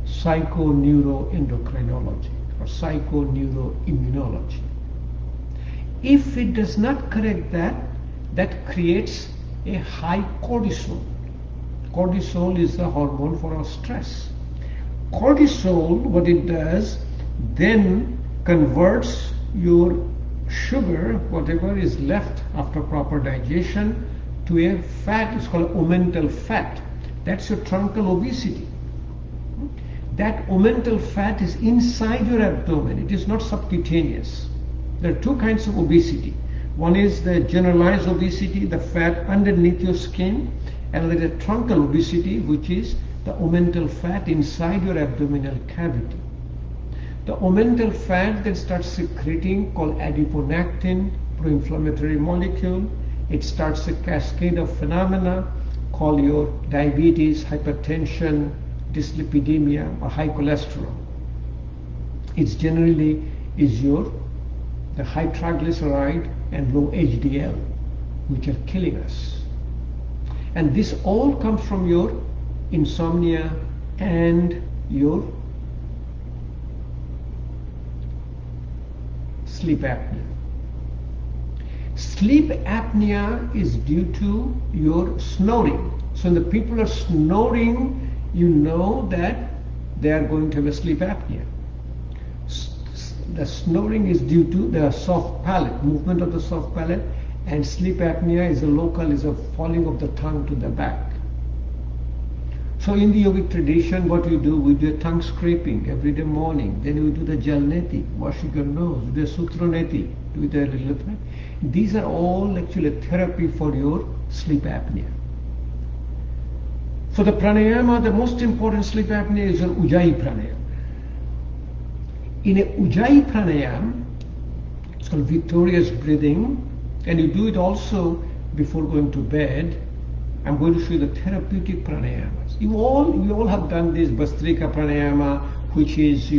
psychoneuroendocrinology or psychoneuroimmunology. If it does not correct that, that creates a high cortisol. Cortisol is the hormone for our stress. Cortisol, what it does, then converts your sugar, whatever is left after proper digestion, to a fat. It's called omental fat. That's your truncal obesity. That omental fat is inside your abdomen. It is not subcutaneous. There are two kinds of obesity. One is the generalized obesity, the fat underneath your skin, And there is a truncal obesity, which is the omental fat inside your abdominal cavity. The omental fat then starts secreting called adiponectin, pro-inflammatory molecule. It starts a cascade of phenomena called your diabetes, hypertension, dyslipidemia, or high cholesterol. It's generally is the high triglyceride and low HDL, which are killing us. And this all comes from your insomnia and your sleep apnea. Sleep apnea is due to your snoring. So when the people are snoring, you know that they are going to have a sleep apnea. The snoring is due to the soft palate, movement of the soft palate, and sleep apnea is a falling of the tongue to the back. So in the yogic tradition, what we do a tongue scraping every day morning. Then we do the jalneti, washing your nose, we do the sutraneti, do the little. These are all actually therapy for your sleep apnea. For the pranayama, the most important sleep apnea is an Ujjayi pranayama. In a Ujjayi pranayama, it's called victorious breathing, and you do it also before going to bed. I'm going to show you the therapeutic pranayamas. You all have done this Bhastrika Pranayama, which is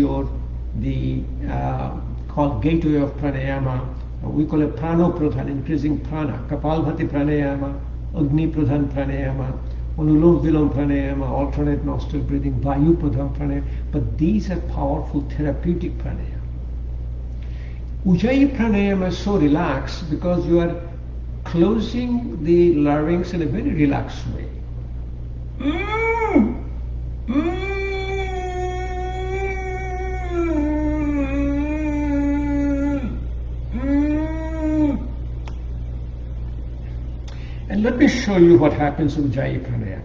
called gateway of pranayama. We call it prano pradhan, increasing prana. Kapalabhati Pranayama, Agni Pradhan Pranayama, Anulom Vilom Pranayama, alternate nostril breathing, Vayu Pradhan Pranayama. But these are powerful therapeutic pranayama. Ujjayi pranayama is so relaxed because you are closing the larynx in a very relaxed way. And let me show you what happens in Ujjayi pranayama.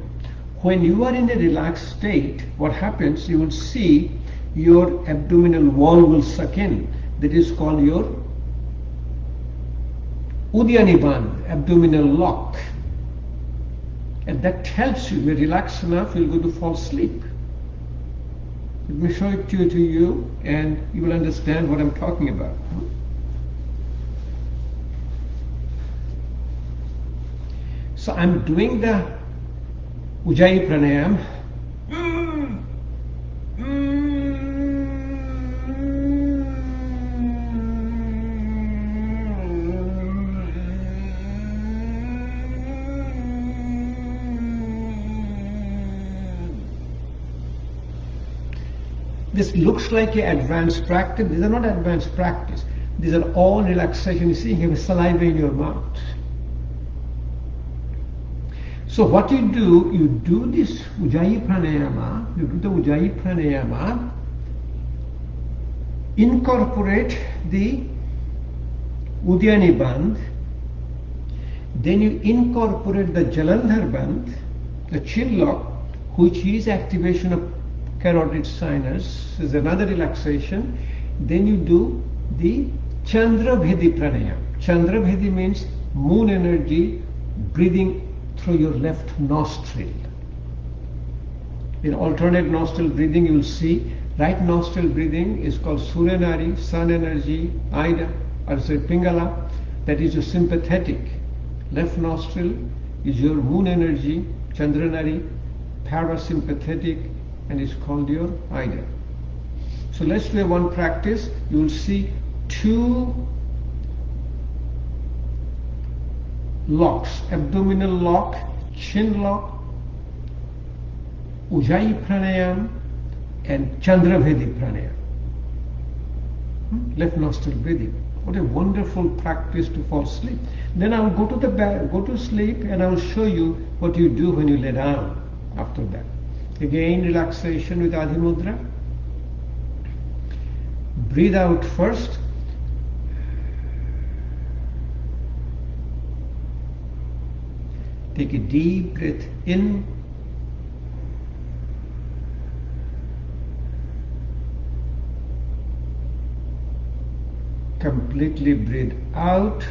When you are in a relaxed state, what happens, you will see your abdominal wall will suck in. That is called your Uddiyani Bandh, abdominal lock. And that helps you. You're relaxed enough, you're going to fall asleep. Let me show it to you and you will understand what I'm talking about. So I'm doing the Ujjayi Pranayama. This looks like an advanced practice. These are not advanced practice. These are all relaxation. You see, you have a saliva in your mouth. So what you do this Ujjayi Pranayama, you do the Ujjayi Pranayama, incorporate the Uddiyani Bandh, then you incorporate the Jalandhar Bandh, the chin lock, which is activation of carotid sinus, is another relaxation. Then you do the Chandra Bhedi Pranayama. Chandra Bhedi means moon energy, breathing through your left nostril. In alternate nostril breathing, you will see right nostril breathing is called Suryanari, sun energy, Ida, or say Pingala, that is your sympathetic. Left nostril is your moon energy, Chandranari, parasympathetic, and is called your Ida. So let's do one practice. You will see two locks, abdominal lock, chin lock, Ujjayi Pranayama, and Chandra Bhedi Pranayama. Left nostril breathing. What a wonderful practice to fall asleep. Then I will go to the bed, go to sleep, and I will show you what you do when you lay down after that. Again, relaxation with Adi Mudra. Breathe out first. Take a deep breath in. Completely breathe out.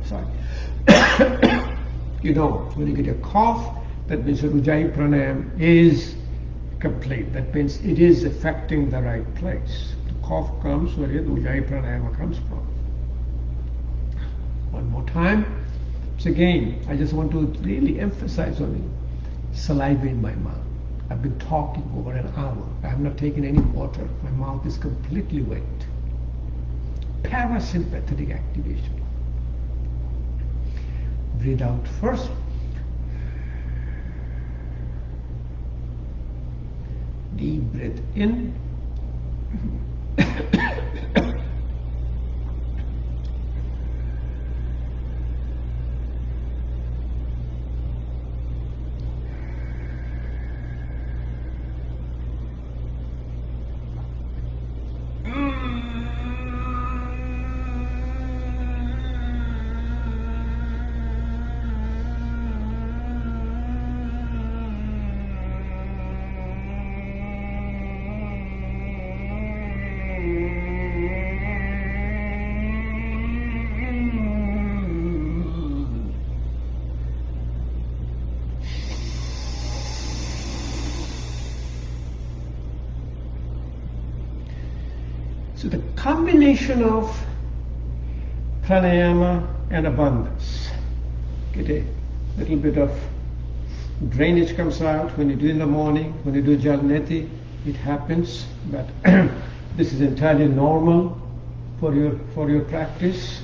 Sorry. You know, when you get a cough, that means your Ujjayi Pranayama is complete. That means it is affecting the right place. The cough comes where the Ujjayi Pranayama comes from. One more time. So again, I just want to really emphasize on it. Saliva in my mouth. I've been talking over an hour. I have not taken any water. My mouth is completely wet. Parasympathetic activation. Breathe out first. Deep breath in. So the combination of pranayama and abundance. Get a little bit of drainage comes out when you do in the morning, when you do jalneti, it happens, but this is entirely normal for your practice.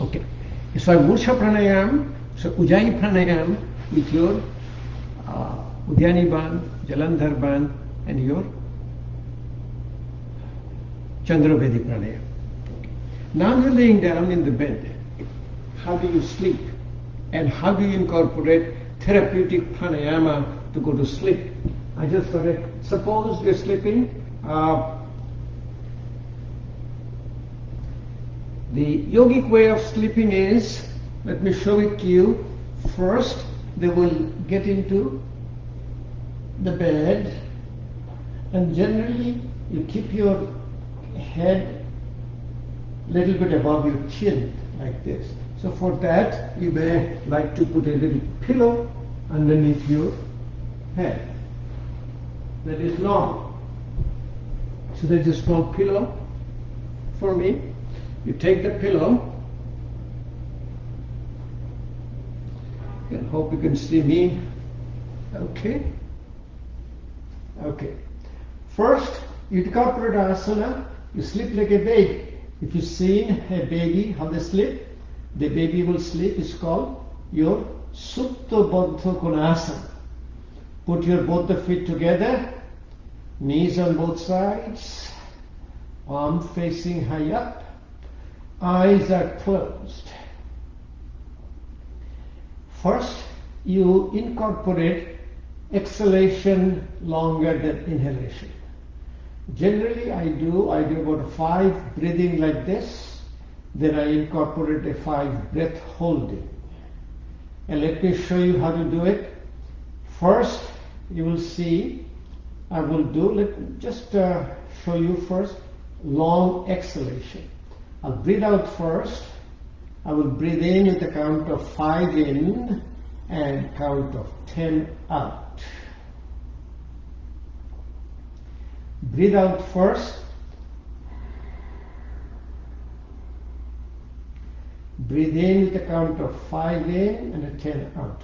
Okay, so Mursha Pranayam, so Ujjayi Pranayam with your Udyani Band, Jalandhar Band and your Chandra Bhedi Pranayam. Okay. Now you're laying down in the bed. How do you sleep? And how do you incorporate therapeutic pranayama to go to sleep? I just got it. Suppose you're sleeping. The yogic way of sleeping is, let me show it to you. First, they will get into the bed, and generally you keep your head a little bit above your chin, like this. So for that, you may like to put a little pillow underneath your head. That is normal. So there's a small pillow for me. You take the pillow, and hope you can see me. Okay. Okay. First, you incorporate asana. You sleep like a baby. If you've seen a baby, how they sleep, the baby will sleep. It's called your Supta Baddha Konasana. Put your both the feet together, knees on both sides, palm facing high up. Eyes are closed. First, you incorporate exhalation longer than inhalation. Generally, I do about 5 breathing like this. Then I incorporate a 5 breath holding. And let me show you how to do it. First, you will see, I will do, let me just show you first, long exhalation. I'll breathe out first. I will breathe in with a count of 5 in and count of 10 out. Breathe out first. Breathe in with a count of 5 in and a 10 out.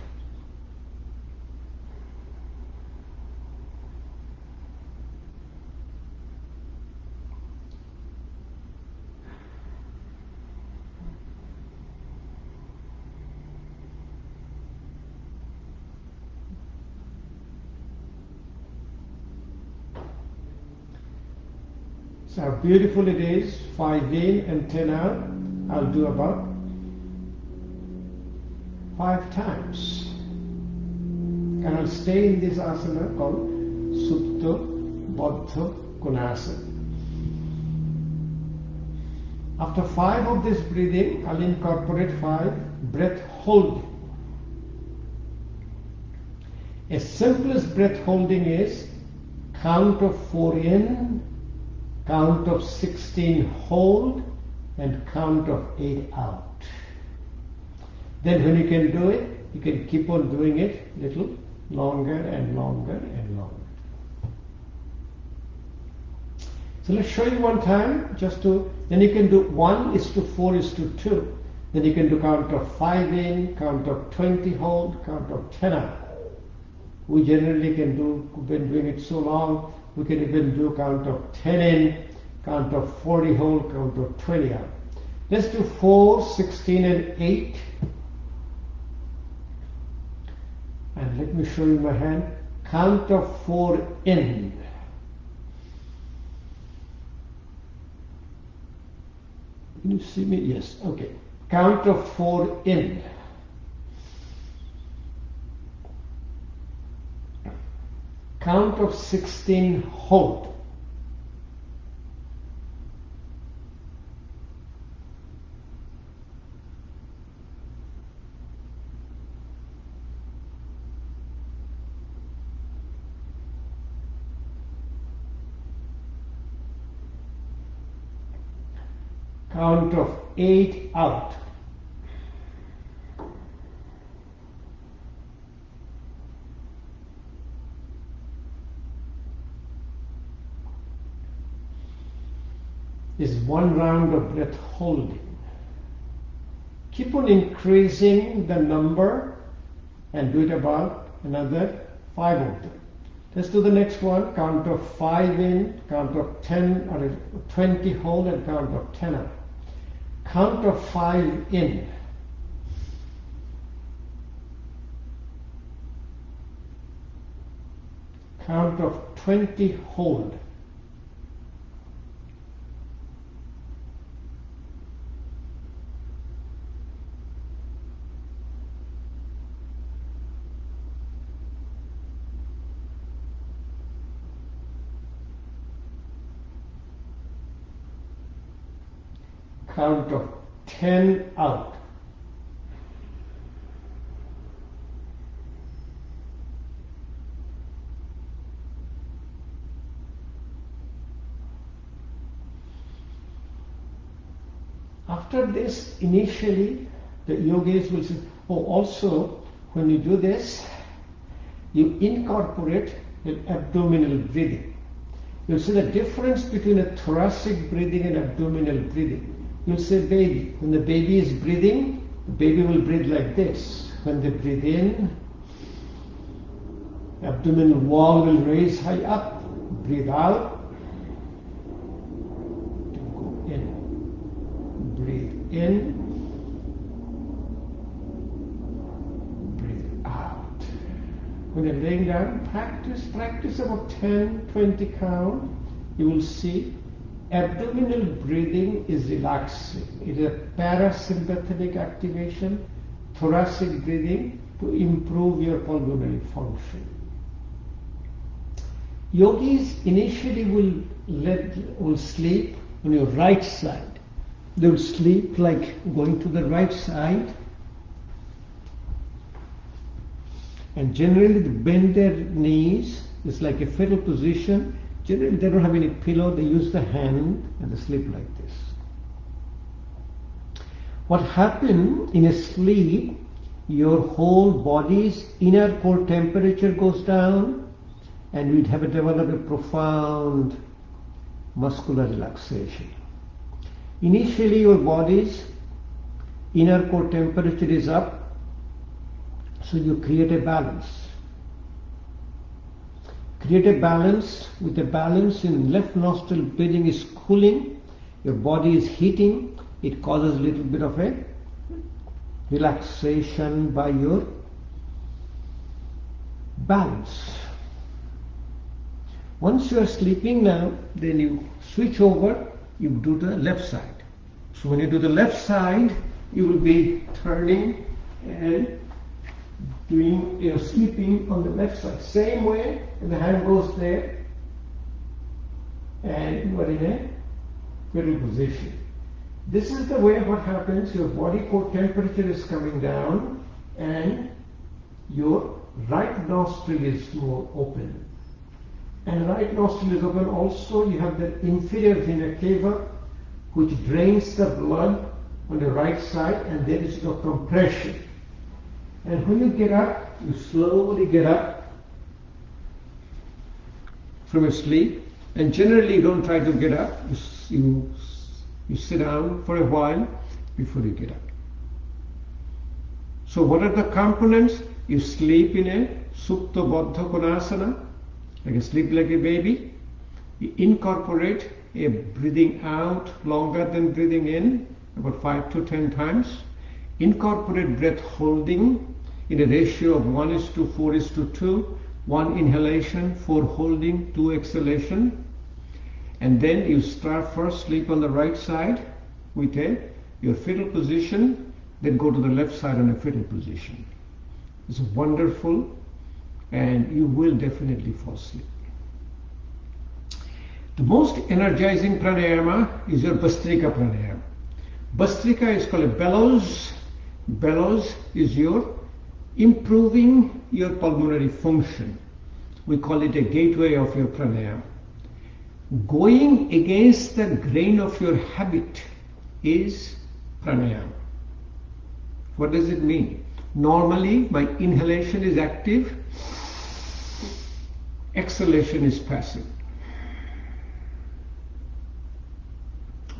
So how beautiful it is, 5 in and 10 out. I'll do about 5 times. And I'll stay in this asana called Supta Baddha Konasana. After 5 of this breathing, I'll incorporate 5 breath holding. A simplest breath holding is count of 4 in, count of 16 hold, and count of 8 out. Then when you can do it, you can keep on doing it a little longer and longer and longer. So let's show you one time, then you can do 1:4:2. Then you can do count of 5 in, count of 20 hold, count of 10 out. We generally can do, we've been doing it so long, we can even do count of 10 in, count of 40 hold, count of 20 out. Let's do 4, 16 and 8. And let me show you my hand. Count of 4 in. Can you see me? Yes. Okay. Count of 4 in. Count of 16 hold. Count of 8 out. This is one round of breath holding. Keep on increasing the number and do it about another 5 of them. Let's do the next one. Count of 5 in, count of 10 or 20 hold, and count of 10 out. Count of 5 in. Count of 20 hold. Count of 10 out. After this, initially, the yogis will say, oh, also, when you do this, you incorporate an abdominal breathing. You'll see the difference between a thoracic breathing and abdominal breathing. You'll say baby. When the baby is breathing, the baby will breathe like this. When they breathe in, the abdominal wall will raise high up. Breathe out. Go in. Breathe in. Breathe out. When you're laying down, practice about 10, 20 count. You will see abdominal breathing is relaxing. It is a parasympathetic activation. Thoracic breathing to improve your pulmonary function. Yogis initially will sleep on your right side. They will sleep like going to the right side, and generally they bend their knees. It's like a fetal position. Generally, they don't have any pillow. They use the hand and they sleep like this. What happens in a sleep, your whole body's inner core temperature goes down, and you'd have develop a profound muscular relaxation. Initially, your body's inner core temperature is up, so you create a balance. Create a balance. With a balance in left nostril, breathing is cooling, your body is heating, it causes a little bit of a relaxation by your balance. Once you are sleeping now, then you switch over, you do the left side. So when you do the left side, you will be turning and doing your sleeping on the left side. Same way, and the hand goes there, and you are in a fetal position. this is the way what happens. Your body core temperature is coming down and your right nostril is more open. And right nostril is open. Also, you have the inferior vena cava, which drains the blood on the right side, and there is no compression. And when you get up, you slowly get up from your sleep. And generally, you don't try to get up. You sit down for a while before you get up. So what are the components? You sleep in a Supta Baddha Konasana, like sleep like a baby. You incorporate a breathing out longer than breathing in, about 5 to 10 times. Incorporate breath holding in a ratio of 1:4:2. 1 inhalation, 4 holding, 2 exhalation. And then you start first sleep on the right side with your fetal position, then go to the left side on a fetal position. It's wonderful, and you will definitely fall asleep. The most energizing pranayama is your Bhastrika Pranayama. Bhastrika is called a bellows. Bellows is your improving your pulmonary function. We call it a gateway of your pranayama. Going against the grain of your habit is pranayama. What does it mean? Normally, my inhalation is active, exhalation is passive.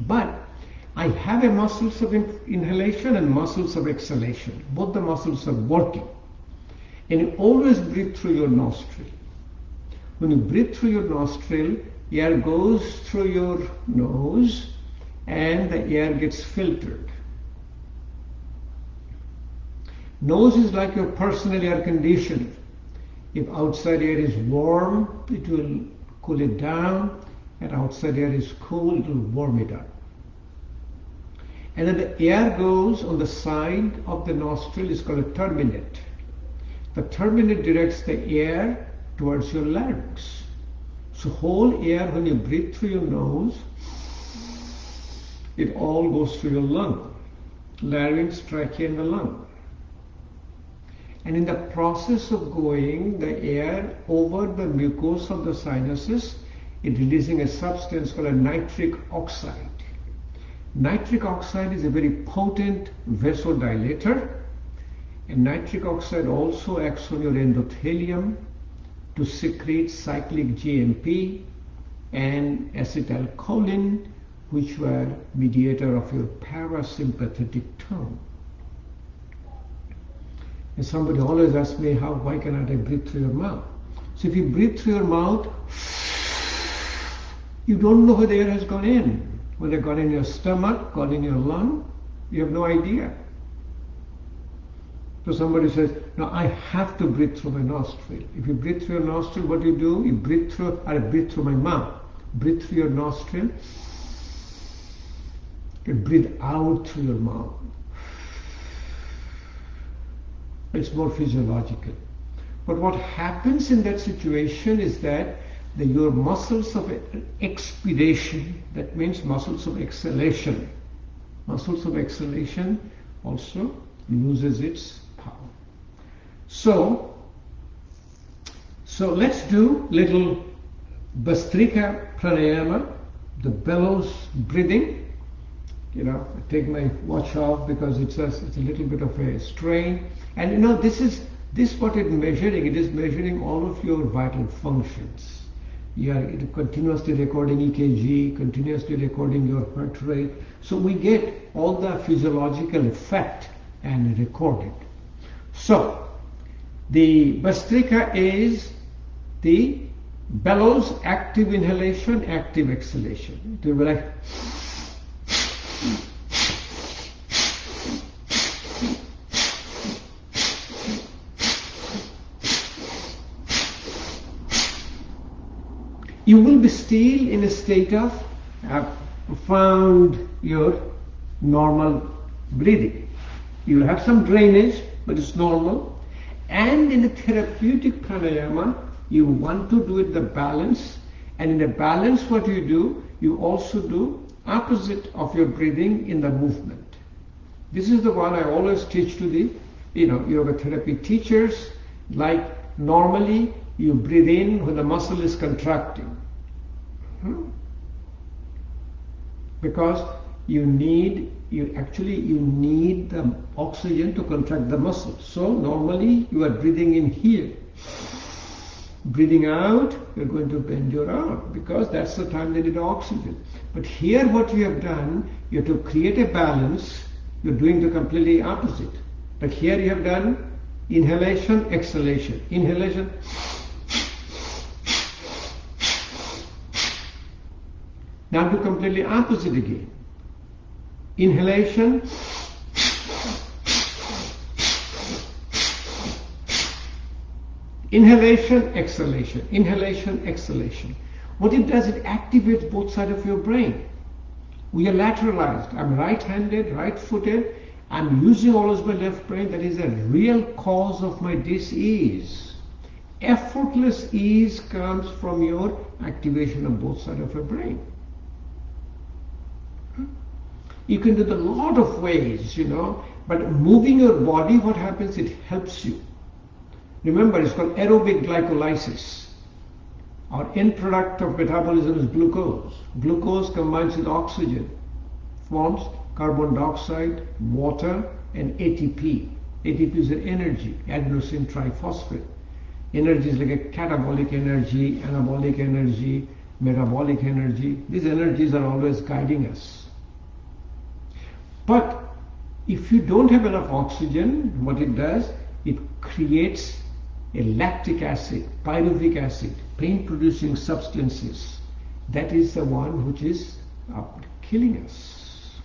But I have a muscles of inhalation and muscles of exhalation. Both the muscles are working. And you always breathe through your nostril. When you breathe through your nostril, air goes through your nose and the air gets filtered. Nose is like your personal air conditioner. If outside air is warm, it will cool it down, and outside air is cool, it will warm it up. And then the air goes on the side of the nostril, is called a turbinate. The turbinate directs the air towards your larynx. So whole air, when you breathe through your nose, it all goes through your lung, larynx, trachea, and the lung. And in the process of going the air over the mucosa of the sinuses, it releasing a substance called a nitric oxide. Nitric oxide is a very potent vasodilator, and nitric oxide also acts on your endothelium to secrete cyclic GMP and acetylcholine, which were mediator of your parasympathetic tone. And somebody always asks me, why cannot I breathe through your mouth? So if you breathe through your mouth, you don't know where the air has gone in. Whether it gone in your stomach, gone in your lung, you have no idea. So somebody says, no, I have to breathe through my nostril. If you breathe through your nostril, what do? You breathe through, I breathe through my mouth. Breathe through your nostril. You breathe out through your mouth. It's more physiological. But what happens in that situation is that your muscles of expiration, that means muscles of exhalation also loses its power. So let's do little Bhastrika Pranayama, the bellows breathing. I take my watch off because it's a little bit of a strain. And this what it's measuring. It is measuring all of your vital functions. It continuously recording EKG, continuously recording your heart rate. So we get all the physiological effect and record it. So the Bhastrika is the bellows, active inhalation, active exhalation. It will be like you will be still in a state of profound your normal breathing. You will have some drainage, but it's normal. And in the therapeutic pranayama, you want to do it the balance. And in the balance, what you do, you also do opposite of your breathing in the movement. This is the one I always teach to the yoga therapy teachers. Like normally you breathe in when the muscle is contracting. Because you need the oxygen to contract the muscle. So normally you are breathing in here. Breathing out, you're going to bend your arm because that's the time they need oxygen. But here what you have done, you have to create a balance. You're doing the completely opposite. But here you have done inhalation, exhalation. Inhalation. Now do completely opposite again. Inhalation. Inhalation, exhalation. Inhalation, exhalation. What it does, it activates both sides of your brain. We are lateralized. I'm right-handed, right-footed. I'm using always my left brain. That is a real cause of my dis-ease. Effortless ease comes from your activation of both sides of your brain. You can do it a lot of ways, but moving your body, what happens? It helps you. Remember, it's called aerobic glycolysis. Our end product of metabolism is glucose. Glucose combines with oxygen, forms carbon dioxide, water, and ATP. ATP is an energy, adenosine triphosphate. Energy is like a catabolic energy, anabolic energy, metabolic energy. These energies are always guiding us. But if you don't have enough oxygen, what it does, it creates a lactic acid, pyruvic acid, pain-producing substances. That is the one which is killing us.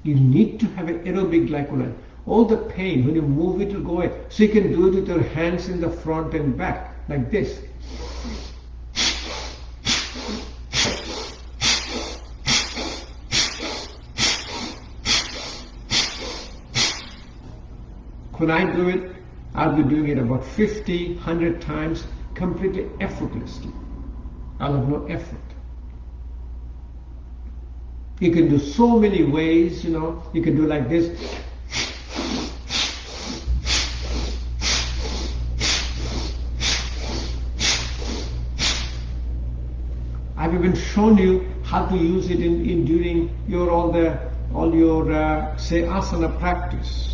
You need to have an aerobic glycolysis. All the pain, when you move it will go away. So you can do it with your hands in the front and back, like this. When I do it, I'll be doing it about 50, 100 times, completely effortlessly. I'll have no effort. You can do so many ways, you can do like this. I've even shown you how to use it in during your all your say asana practice.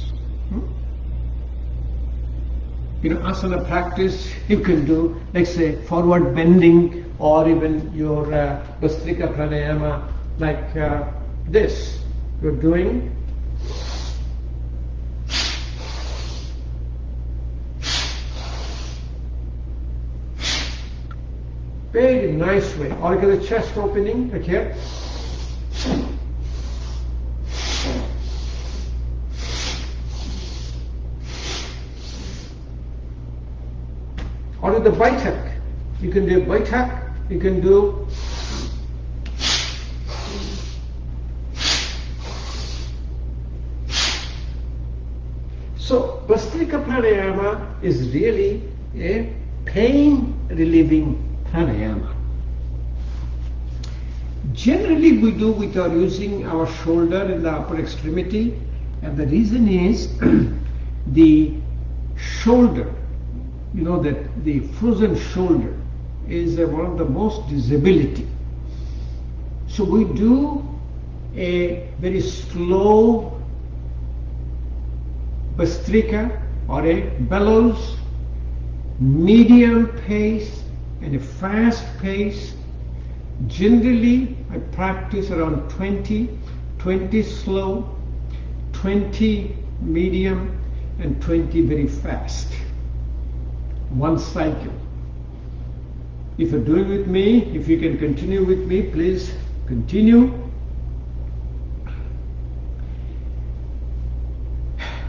Asana practice you can do, like say forward bending, or even your Bhastrika Pranayama, like this. You're doing very nice way. Or get the chest opening, like here. Or the Baitak. You can do Baitak, you can do so Bhastrika Pranayama is really a pain relieving pranayama. Generally we do without using our shoulder in the upper extremity, and the reason is the shoulder, that the frozen shoulder is one of the most disability. So we do a very slow Bhastrika or a Bellows, medium pace and a fast pace. Generally I practice around 20 slow, 20 medium and 20 very fast. One cycle. If you're doing with me, if you can continue with me, please continue.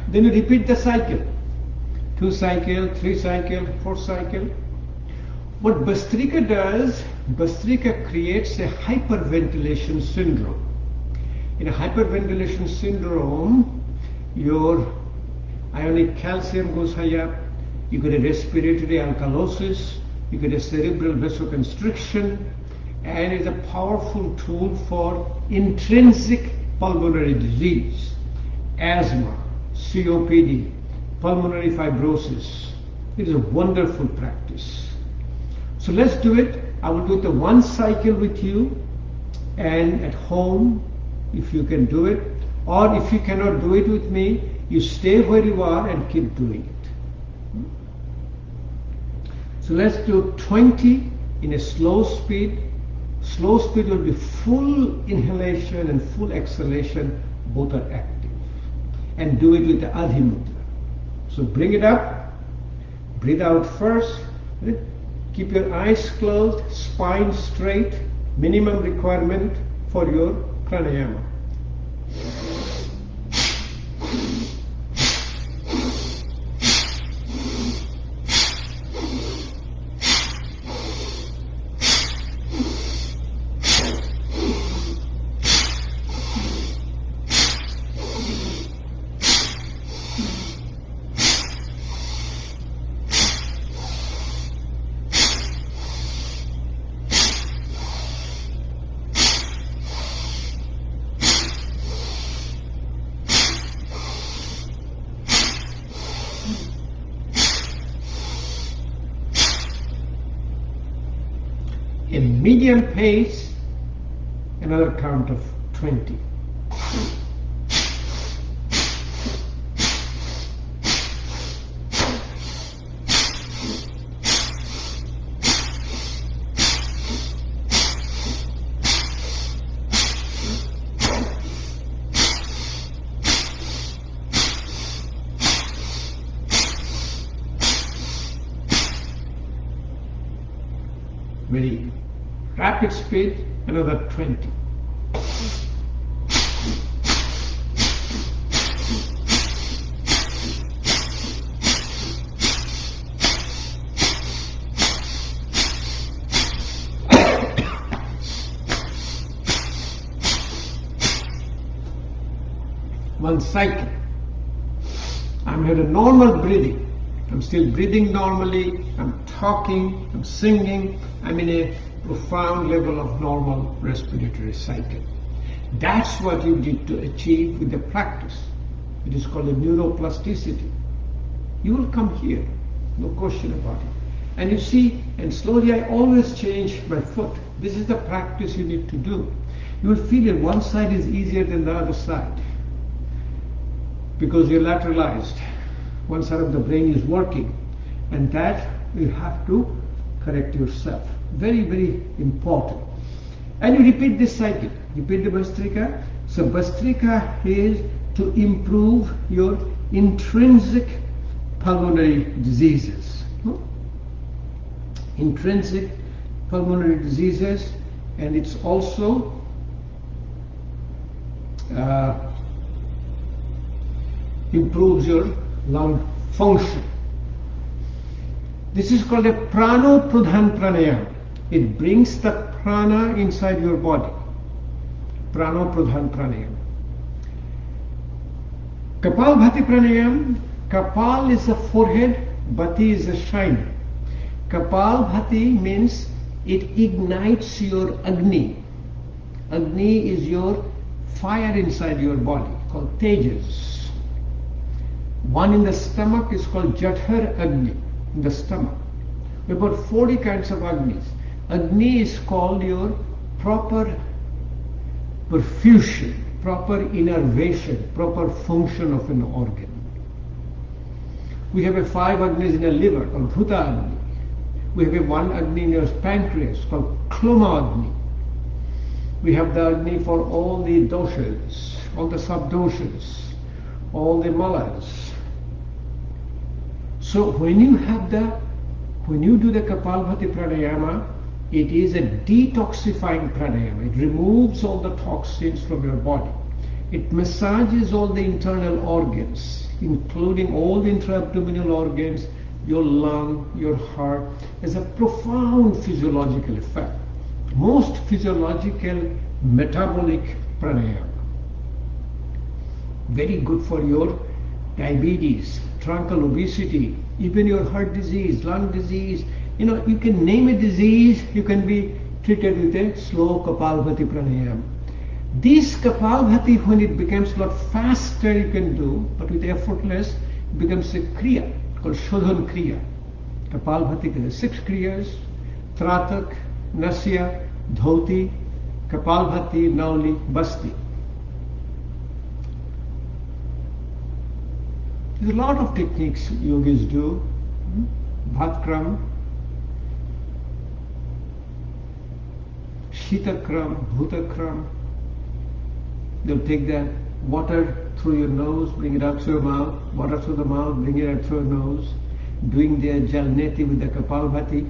Then you repeat the cycle. 2 cycle, 3 cycle, 4 cycle. What Bhastrika does, Bhastrika creates a hyperventilation syndrome. In a hyperventilation syndrome, your ionic calcium goes high up, you get a respiratory alkalosis, you get a cerebral vasoconstriction, and is a powerful tool for intrinsic pulmonary disease, asthma, COPD, pulmonary fibrosis. It is a wonderful practice. So let's do it. I will do the one cycle with you, and at home, if you can do it, or if you cannot do it with me, you stay where you are and keep doing it. So let's do 20 in a slow speed. Slow speed will be full inhalation and full exhalation, both are active. And do it with the Adhi Mudra. So bring it up, breathe out first, keep your eyes closed, spine straight, minimum requirement for your pranayama. A medium pace, another count of 20. Very rapid speed, another 20. One cycle. I'm at a normal breathing. I'm still breathing normally, I'm talking, I'm singing, I'm in a profound level of normal respiratory cycle. That's what you need to achieve with the practice. It is called a neuroplasticity. You will come here, no question about it. And you see, and slowly I always change my foot. This is the practice you need to do. You will feel that one side is easier than the other side because you're lateralized. One side of the brain is working, and that you have to correct yourself. Very, very important. And you repeat this cycle. Repeat the Bhastrika. So Bhastrika is to improve your intrinsic pulmonary diseases. Intrinsic pulmonary diseases, and it's also improves your lung function. This is called a Prano Pradhan Pranayama. It brings the prana inside your body. Prano Pradhan Pranayama. Kapalabhati Pranayama. Kapal is the forehead, Bhati is the shine. Kapalabhati means it ignites your Agni. Agni is your fire inside your body, called Tejas. One in the stomach is called Jathar Agni, in the stomach. There are about 40 kinds of Agnis. Agni is called your proper perfusion, proper innervation, proper function of an organ. We have a 5 Agnis in the liver called Bhuta Agni. We have a 1 Agni in your pancreas called Kloma Agni. We have the Agni for all the doshas, all the sub-doshas, all the malas. So when you do the Kapalabhati Pranayama, it is a detoxifying pranayama. It removes all the toxins from your body. It massages all the internal organs, including all the intra-abdominal organs, your lung, your heart. There's a profound physiological effect. Most physiological metabolic pranayama. Very good for your diabetes, truncal obesity, even your heart disease, lung disease. You know, you can name a disease, you can be treated with a slow Kapalabhati Pranayama. This Kapalabhati, when it becomes a lot faster, you can do, but with effortless, it becomes a Kriya called Shodhan Kriya. Kapalabhati is 6 Kriyas: Tratak, Nasya, Dhoti, Kapalabhati, Nauli, Basti. There's a lot of techniques yogis do. Bhatkram, Shitakram, Bhutakram. They'll take the water through your nose, bring it out through your mouth, water through the mouth, bring it out through your nose, doing their Jalneti with the Kapalabhati.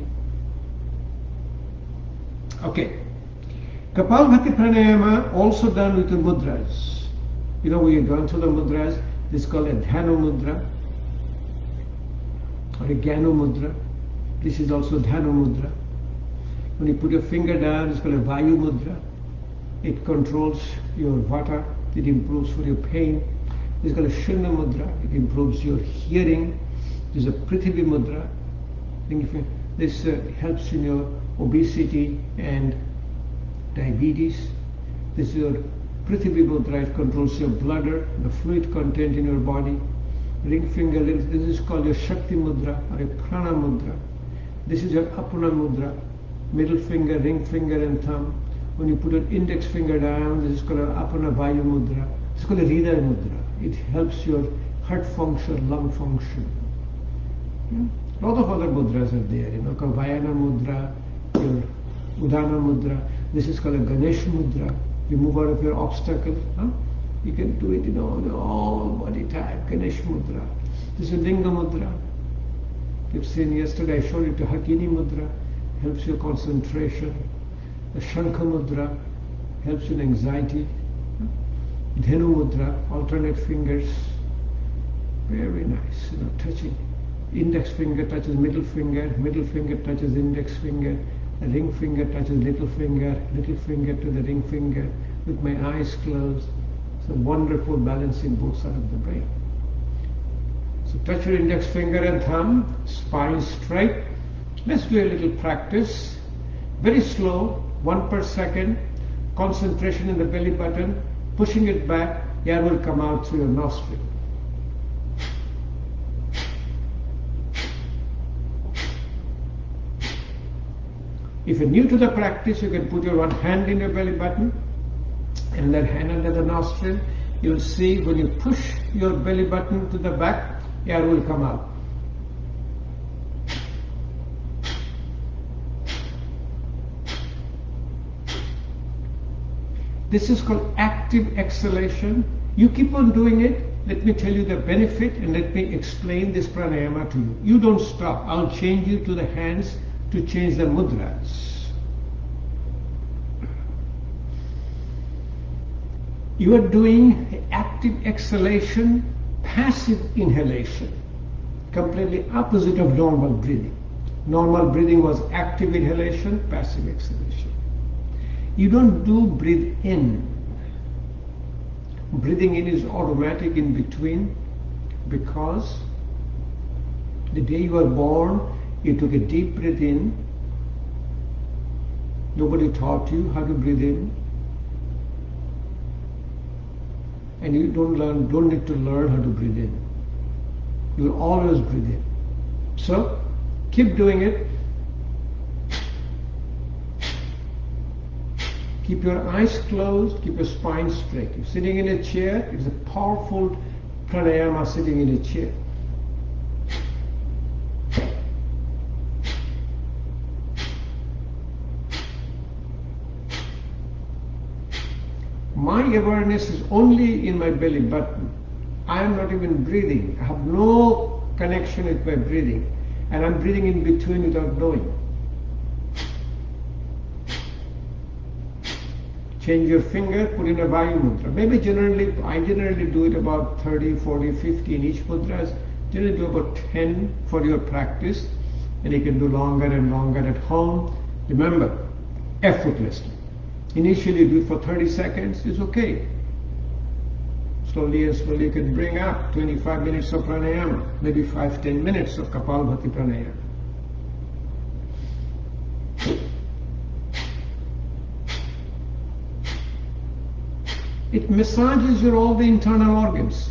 Okay. Kapalabhati Pranayama also done with the mudras. You know, we are going through the mudras. This is called a Dhyana Mudra or a Gyana Mudra. This is also Dhyana Mudra. When you put your finger down, it's called a Vayu Mudra. It controls your vata. It improves for your pain. This is called a Shunya Mudra. It improves your hearing. This is a Prithvi Mudra. This helps in your obesity and diabetes. This is your Prithvi Mudra. It controls your bladder, the fluid content in your body. Ring finger, this is called your Shakti Mudra or a Prana Mudra. This is your Apana Mudra. Middle finger, ring finger and thumb. When you put an index finger down, this is called an Apana Vayu Mudra. This is called a Hridaya Mudra. It helps your heart function, lung function. A lot of other mudras are there, called Vayana Mudra, your Udana Mudra. This is called a Ganesh Mudra. You move out of your obstacles. You can do it in all body type, Ganesh Mudra. This is Linga Mudra. You've seen yesterday, I showed you to Hakini Mudra, helps your concentration. The Shankha Mudra helps in anxiety. Dhenu Mudra, alternate fingers. Very nice, touching. Index finger touches middle finger touches index finger, the ring finger touches little finger to the ring finger, with my eyes closed. It's a wonderful balancing both sides of the brain. So touch your index finger and thumb, spine straight. Let's do a little practice. Very slow, 1 per second. Concentration in the belly button, pushing it back, air will come out through your nostril. If you're new to the practice, you can put your one hand in your belly button and that hand under the nostril. You'll see when you push your belly button to the back, air will come out. This is called active exhalation. You keep on doing it. Let me tell you the benefit and let me explain this pranayama to you. You don't stop. I'll change you to the hands to change the mudras. You are doing active exhalation, passive inhalation, completely opposite of normal breathing. Normal breathing was active inhalation, passive exhalation. You don't do breathe in. Breathing in is automatic in between because the day you were born, you took a deep breath in. Nobody taught you how to breathe in. And you don't need to learn how to breathe in. You will always breathe in. So, keep doing it. Keep your eyes closed, keep your spine straight. You're sitting in a chair, it's a powerful pranayama sitting in a chair. My awareness is only in my belly button. I am not even breathing. I have no connection with my breathing. And I'm breathing in between without knowing. Change your finger, put in a Vayu Mudra. Maybe I generally do it about 30, 40, 50 in each mudras. Generally do about 10 for your practice. And you can do longer and longer at home. Remember, effortlessly. Initially do it for 30 seconds, it's okay. Slowly and slowly you can bring up 25 minutes of pranayama, maybe 5-10 minutes of Kapalabhati Pranayama. It massages your all the internal organs.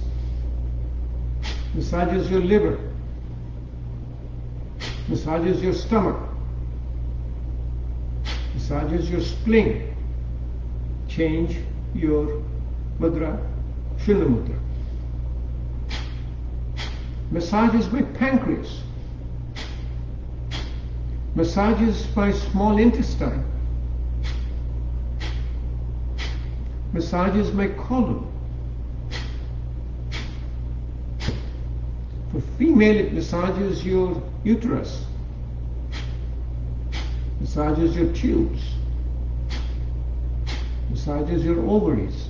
Massages your liver. Massages your stomach. Massages your spleen. Change your mudra, Shunya Mudra. Massages my pancreas. Massages my small intestine. Massages my colon. For female, it massages your uterus. Massages your tubes. Massages your ovaries.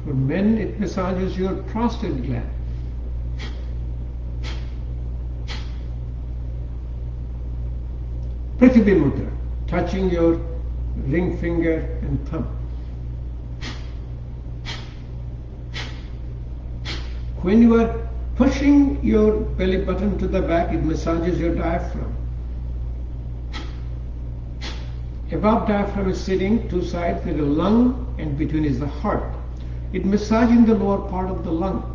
For men, it massages your prostate gland. Pranayama Mudra, touching your ring finger and thumb. When you are pushing your belly button to the back, it massages your diaphragm. Above diaphragm is sitting, two sides, there is a lung, and between is the heart. It massaging the lower part of the lung.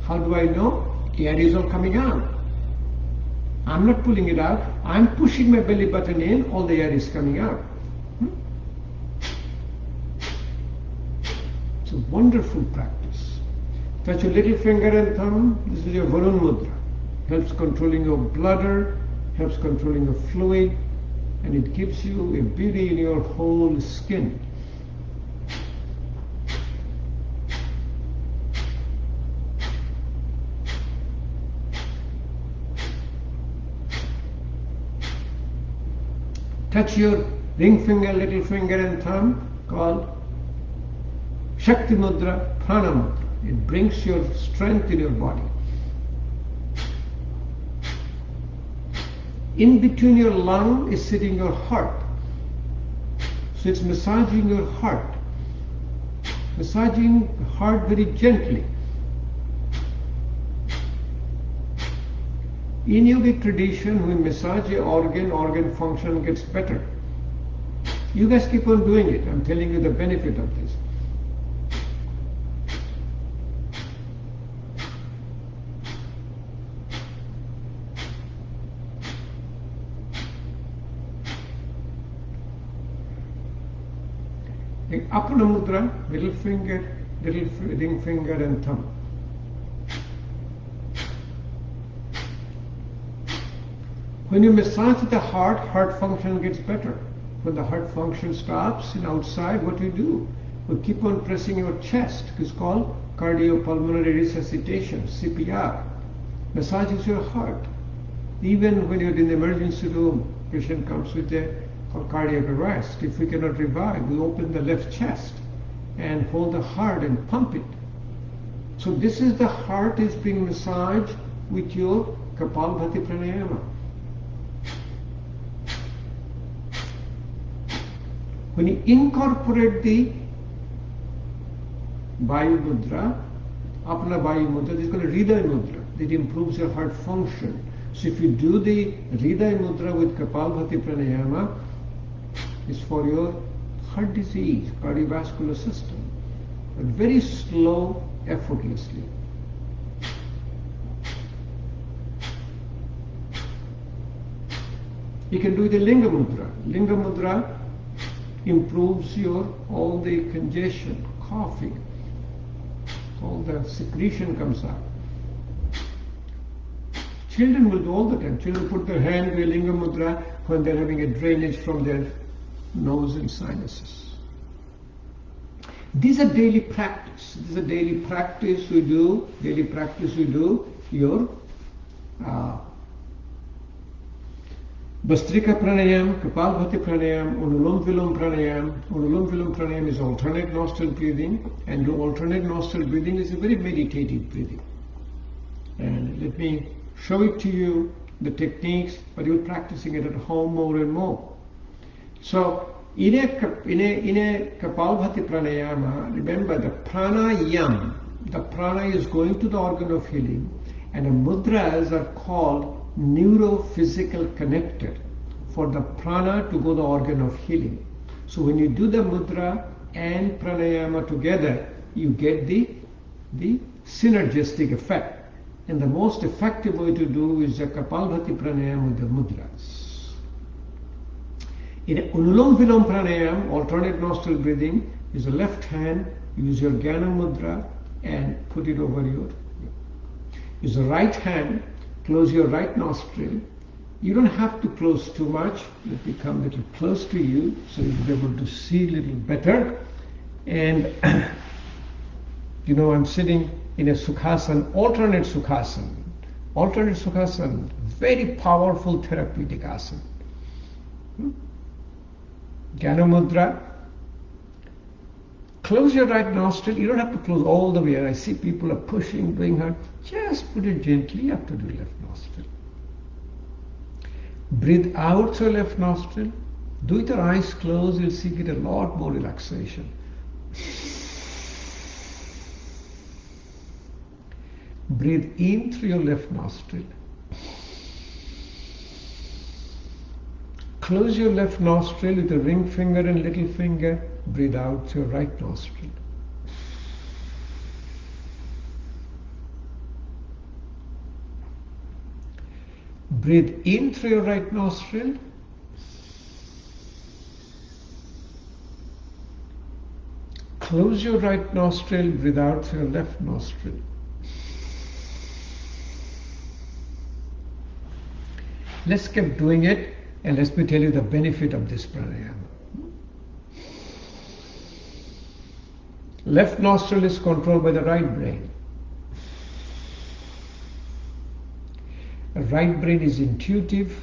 How do I know? Air is all coming out. I'm not pulling it out. I'm pushing my belly button in, all the air is coming out. It's a wonderful practice. Touch your little finger and thumb. This is your Varun Mudra. Helps controlling your bladder, helps controlling your fluid, and it gives you a beauty in your whole skin. Touch your ring finger, little finger and thumb, called Shakti Mudra, Prana Mudra. It brings your strength in your body. In between your lung is sitting your heart. So it's massaging your heart. Massaging the heart very gently. In yogic tradition, we massage an organ function gets better. You guys keep on doing it. I'm telling you the benefit of this. The Apana Mudra, little finger, little ring finger and thumb. When you massage the heart, heart function gets better. When the heart function stops and outside, what do? We keep on pressing your chest. It's called cardiopulmonary resuscitation, CPR. Massages your heart. Even when you're in the emergency room, patient comes with a cardiac arrest. If we cannot revive, we open the left chest and hold the heart and pump it. So this is the heart is being massaged with your Kapalabhati Pranayama. When you incorporate the Vayu Mudra, Apana Vayu Mudra, this is called Hridaya Mudra. It improves your heart function. So if you do the Hridaya Mudra with Kapalabhati Pranayama, it's for your heart disease, cardiovascular system. But very slow, effortlessly. You can do the Linga Mudra. Linga Mudra improves your all the congestion, coughing, all the secretion comes out. Children will do all the time. Children put their hand in Linga Mudra when they're having a drainage from their nose and sinuses. These are daily practice. This is a daily practice we do. Daily practice we do. Your Bhastrika Pranayam, Kapalabhati Pranayam, Anulom Vilom Pranayam. Anulom Vilom Pranayam is alternate nostril breathing, and the alternate nostril breathing is a very meditative breathing. And let me show it to you, the techniques, but you're practicing it at home more and more. So, in a Kapalabhati Pranayama, remember the Pranayam, the prana is going to the organ of healing, and the mudras are called neurophysical connector for the prana to go to the organ of healing. So when you do the mudra and pranayama together, you get the synergistic effect. And the most effective way to do is the Kapalabhati Pranayama with the mudras. In Anulom Vilom Pranayam, alternate nostril breathing, use the left hand, use your Jnana Mudra and put it over your. Use the right hand, close your right nostril. You don't have to close too much. Let me come a little close to you so you'll be able to see a little better. And I'm sitting in a Sukhasana, alternate Sukhasana. Alternate Sukhasana, very powerful therapeutic asana. Jnana Mudra. Close your right nostril. You don't have to close all the way. I see people are pushing, doing hard. Just put it gently up to the left nostril. Breathe out through left nostril. Do it with your eyes closed. You'll see get a lot more relaxation. Breathe in through your left nostril. Close your left nostril with the ring finger and little finger. Breathe out through your right nostril. Breathe in through your right nostril. Close your right nostril. Breathe out through your left nostril. Let's keep doing it, and let me tell you the benefit of this pranayama. Left nostril is controlled by the right brain. The right brain is intuitive.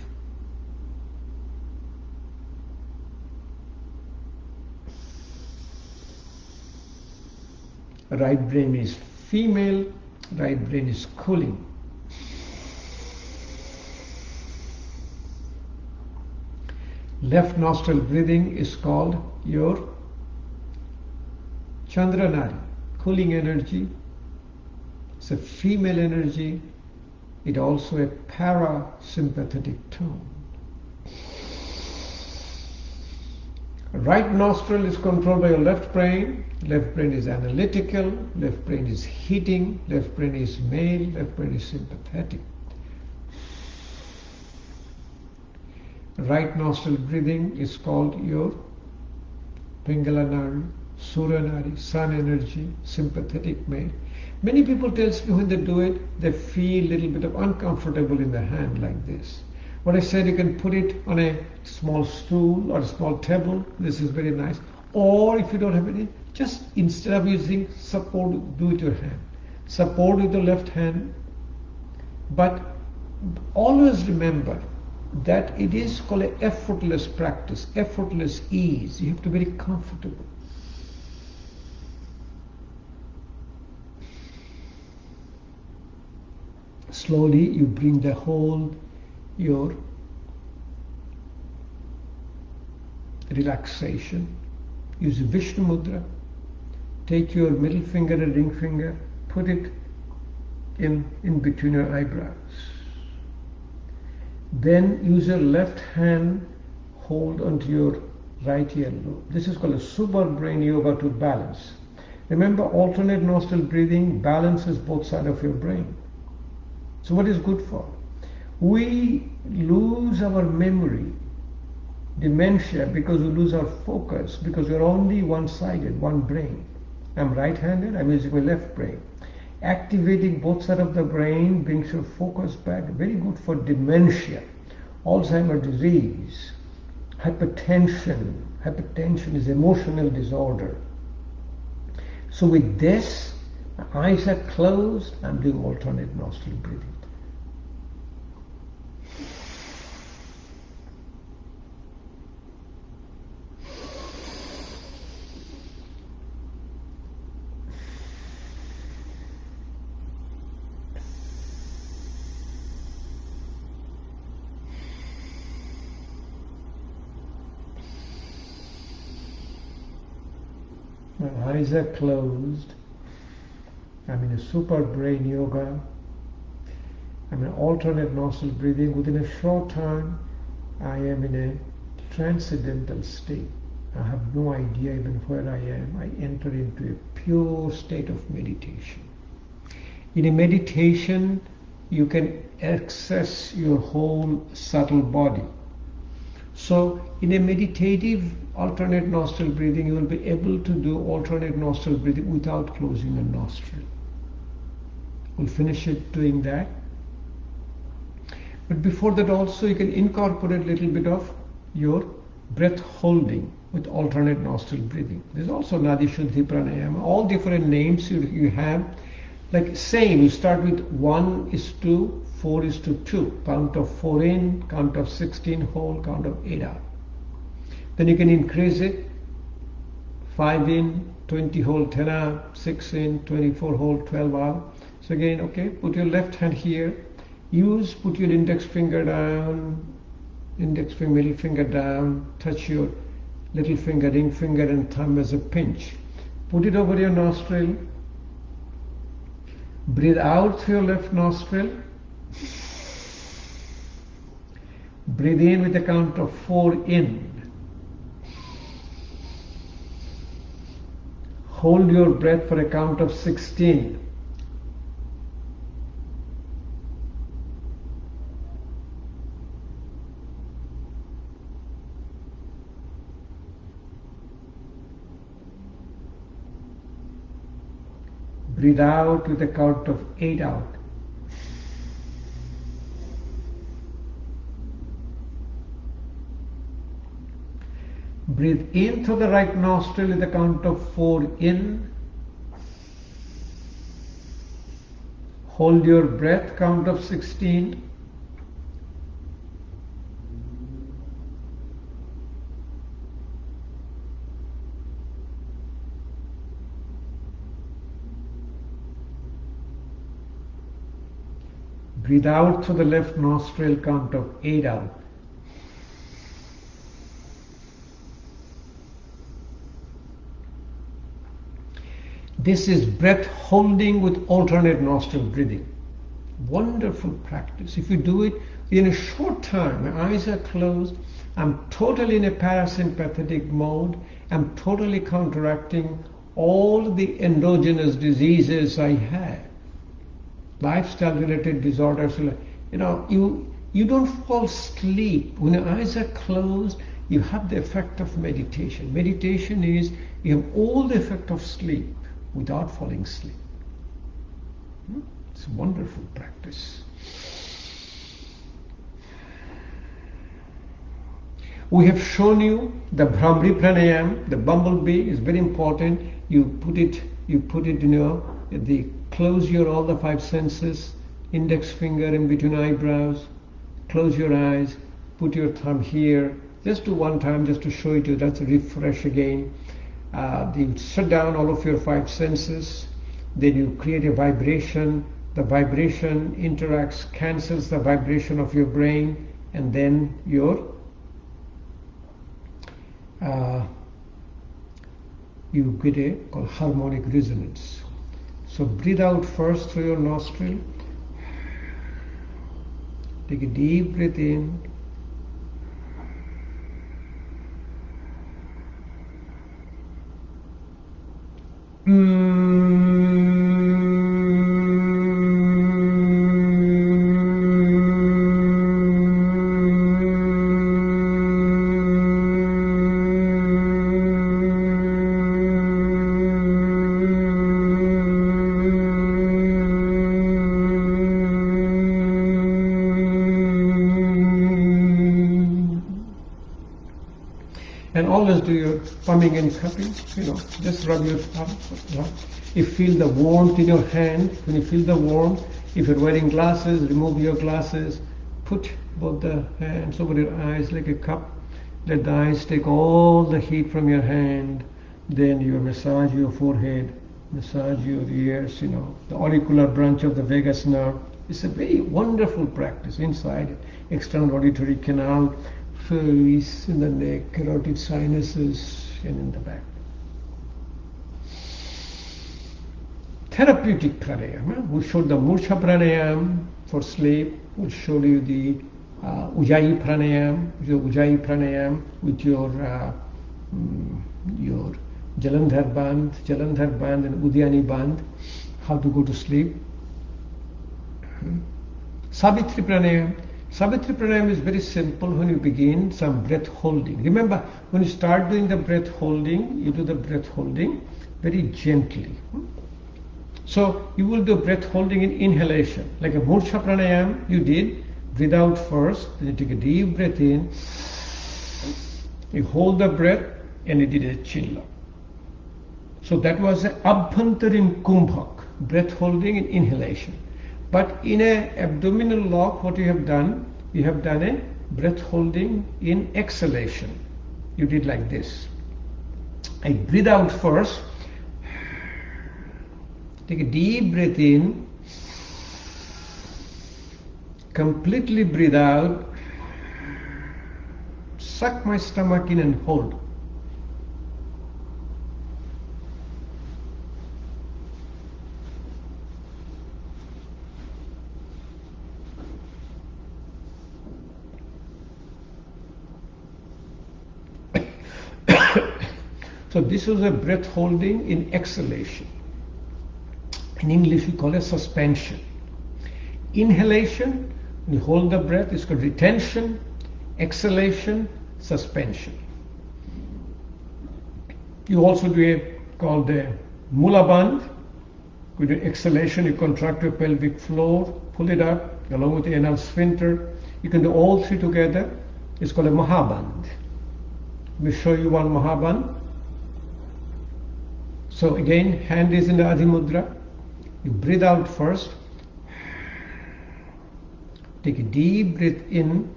Right brain is female. Right brain is cooling. Left nostril breathing is called your Chandra Nari, cooling energy. It's a female energy. It also a parasympathetic tone. Right nostril is controlled by your left brain. Left brain is analytical. Left brain is heating. Left brain is male. Left brain is sympathetic. Right nostril breathing is called your Pingala Nari, Surya Nari, sun energy, sympathetic male. Many people tell me when they do it, they feel a little bit of uncomfortable in the hand like this. What I said, you can put it on a small stool or a small table. This is very nice. Or if you don't have any, just instead of using support, do it your hand. Support with the left hand. But always remember that it is called an effortless practice, effortless ease. You have to be very comfortable. Slowly you bring the whole your relaxation. Use Vishnu Mudra. Take your middle finger and ring finger, put it in between your eyebrows. Then use your left hand, hold onto your right earlobe. This is called a super brain yoga to balance. Remember, alternate nostril breathing balances both sides of your brain. So what is good for? We lose our memory, dementia, because we lose our focus, because we're only one-sided, one brain. I'm right-handed, I'm using my left brain. Activating both sides of the brain brings your focus back. Very good for dementia, Alzheimer's disease, hypertension. Hypertension is emotional disorder. So with this, my eyes are closed, I'm doing alternate nostril breathing. My eyes are closed. I'm in a super brain yoga. I'm in alternate nostril breathing. Within a short time, I am in a transcendental state. I have no idea even where I am. I enter into a pure state of meditation. In a meditation, you can access your whole subtle body. So in a meditative alternate nostril breathing, you will be able to do alternate nostril breathing without closing a nostril. We'll finish it doing that. But before that also, you can incorporate a little bit of your breath holding with alternate nostril breathing. There's also Nadi Shuddhi Pranayama, all different names you have. Like same, you start with 1:2, 4:2. Count of 4 in, count of 16 hold, count of 8 out. Then you can increase it. 5 in, 20 hold, 10 out, 6 in, 24 hold, 12 out. So again, okay, put your left hand here. Put your index finger down, middle finger down, touch your little finger, ring finger and thumb as a pinch. Put it over your nostril. Breathe out through your left nostril. Breathe in with a count of 4 in. Hold your breath for a count of 16. Breathe out with a count of 8 out. Breathe in through the right nostril with a count of 4 in. Hold your breath, count of 16. Breathe out through the left nostril, count of 8 out. This is breath holding with alternate nostril breathing. Wonderful practice. If you do it in a short time, my eyes are closed, I'm totally in a parasympathetic mode, I'm totally counteracting all the endogenous diseases I have. Lifestyle related disorders, you don't fall asleep. When your eyes are closed, you have the effect of meditation. Meditation is, you have all the effect of sleep without falling asleep. It's a wonderful practice. We have shown you the Bumblebee Pranayama. The bumblebee is very important. You put it in close your all the 5 senses, index finger in between eyebrows, close your eyes, put your thumb here. Just do one time just to show it to you. That's a refresh again. You shut down all of your 5 senses. Then you create a vibration. The vibration interacts, cancels the vibration of your brain, and then you get a called harmonic resonance. So breathe out first through your nostril. Take a deep breath in. And always do your pumping and cupping, just rub your thumb. You feel the warmth in your hand. When you feel the warmth, if you're wearing glasses, remove your glasses, put both the hands over your eyes like a cup. Let the eyes take all the heat from your hand. Then you massage your forehead, massage your ears, the auricular branch of the vagus nerve. It's a very wonderful practice inside external auditory canal, face, in the neck, carotid sinuses, and in the back. Therapeutic Pranayama. We showed the Murcha Pranayama for sleep. We'll show you the Ujjayi Pranayama, with your your Jalandhar Bandh and Udyani Bandh, how to go to sleep. Savitri Pranayama. Savitri Pranayama is very simple. When you begin, some breath holding. Remember, when you start doing the breath holding, you do the breath holding very gently. So you will do breath holding in inhalation. Like a Murcha Pranayama you did, breathe out first, then you take a deep breath in, you hold the breath, and you did a chilla. So that was an Abhantarin Kumbhak, breath holding in inhalation. But in a abdominal lock, what you have done a breath holding in exhalation. You did like this. I breathe out first. Take a deep breath in. Completely breathe out. Suck my stomach in and hold. So this was a breath holding in exhalation. In English we call it suspension. Inhalation, you hold the breath, is called retention. Exhalation, suspension. You also do a called the Mula Bandh. With the exhalation, you contract your pelvic floor, pull it up along with the anal sphincter. You can do all three together. It's called a Mahabandh. Let me show you one Mahabandh. So again, hand is in the Adhi Mudra. You breathe out first. Take a deep breath in.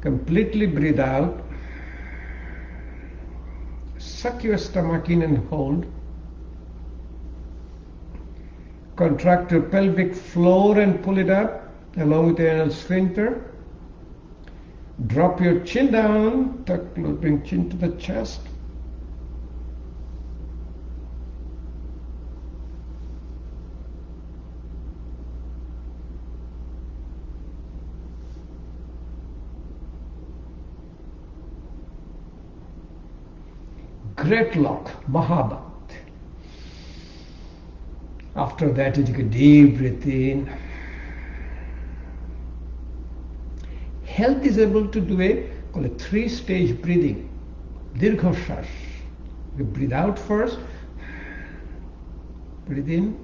Completely breathe out. Suck your stomach in and hold. Contract your pelvic floor and pull it up along with the anal sphincter. Drop your chin down, tuck, bring chin to the chest. Great lock, Mahabandh. After that, you take a deep breath in. Health is able to do called a 3-stage breathing. Dirghashas. You breathe out first. Breathe in.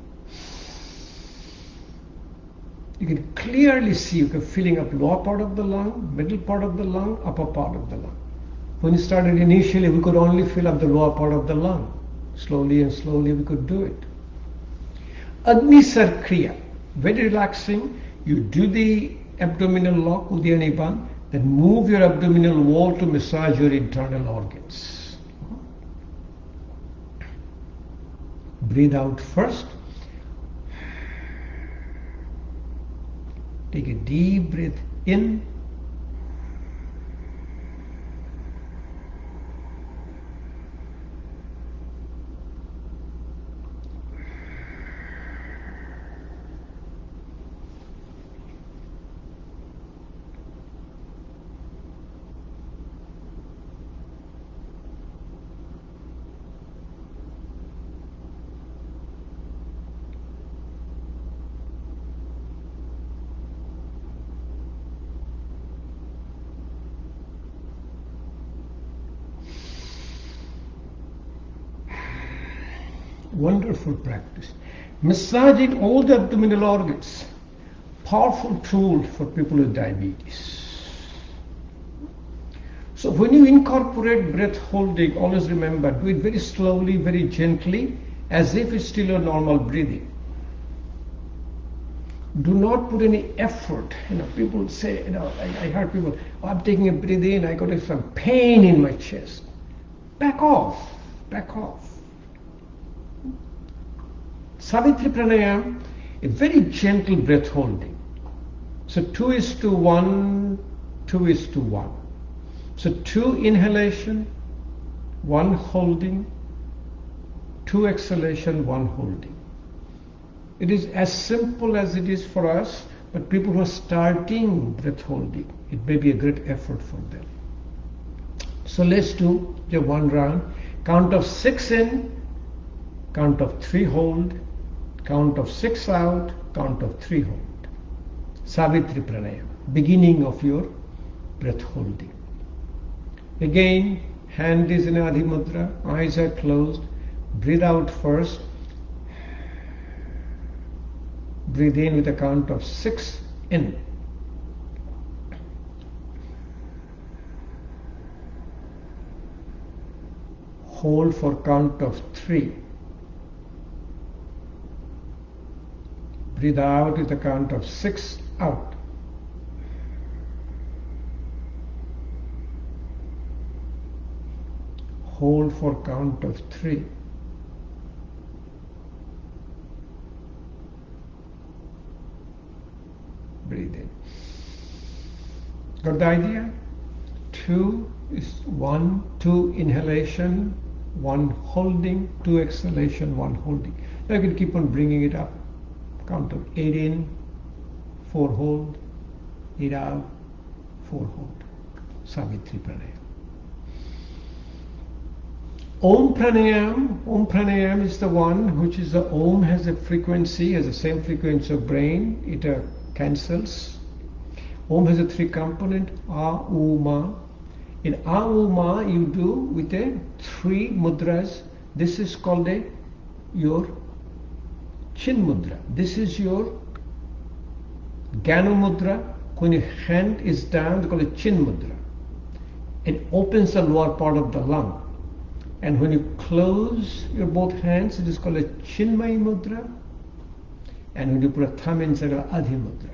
You can clearly see, you can filling up lower part of the lung, middle part of the lung, upper part of the lung. When you started initially, we could only fill up the lower part of the lung. Slowly and slowly we could do it. Agni Sarkriya, very relaxing. You do the abdominal lock, Udyani Bandh, then move your abdominal wall to massage your internal organs. Breathe out first. Take a deep breath in. Wonderful practice. Massaging all the abdominal organs. Powerful tool for people with diabetes. So when you incorporate breath holding, always remember, do it very slowly, very gently, as if it's still a normal breathing. Do not put any effort. People say, I heard people, I'm taking a breath in, I got some pain in my chest. Back off, back off. Savitri Pranayama, a very gentle breath holding. So 2:1, 2:1. So 2 inhalation, 1 holding, 2 exhalation, 1 holding. It is as simple as it is for us But people who are starting breath holding, it may be a great effort for them. So let's do the one round. Count of 6 in, count of 3 hold, count of 6 out, count of 3 hold. Savitri Pranayama, beginning of your breath holding. Again, hand is in Adi Mudra, eyes are closed. Breathe out first. Breathe in with a count of 6 in. Hold for count of 3. Breathe out with a count of 6 out. Hold for count of 3. Breathe in. Got the idea? 2 is 1, 2 inhalation, 1 holding, 2 exhalation, 1 holding. Now you can keep on bringing it up. Count of 8 in, 4 hold, 8 out, 4 hold. Savitri Pranayama. Om Pranayam. Om Pranayam is the one which is the Om has a frequency, has the same frequency of brain. It cancels. Om has a 3 component, A, U, Ma. In A, U, Ma you do with a 3 mudras. This is called your Chin Mudra. This is your Ganu Mudra. When your hand is down, they call it Chin Mudra. It opens the lower part of the lung. And when you close your both hands, it is called a Chinmay Mudra. And when you put a thumb inside, Adi Mudra.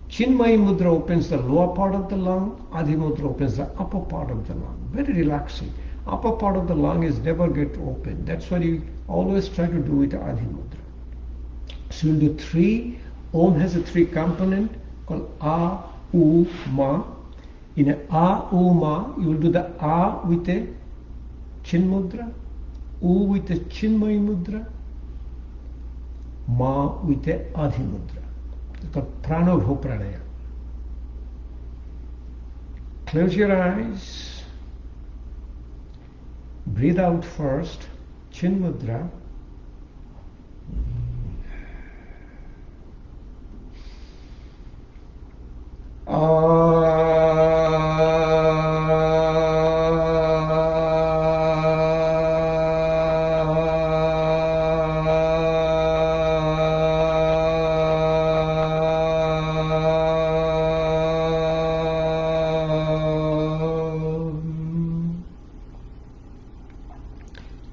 Chinmay Mudra opens the lower part of the lung. Adi Mudra opens the upper part of the lung. Very relaxing. Upper part of the lung is never get open. That's why you always try to do with Adi Mudra. So you'll do 3. Om has a 3 component called A, U, Ma. In a A, U, Ma, you will do the A with a Chin Mudra, U with a Chinmay Mudra, Ma with a Adi Mudra. It's called Pranabhu Pranayama. Close your eyes. Breathe out first, Chin Mudra.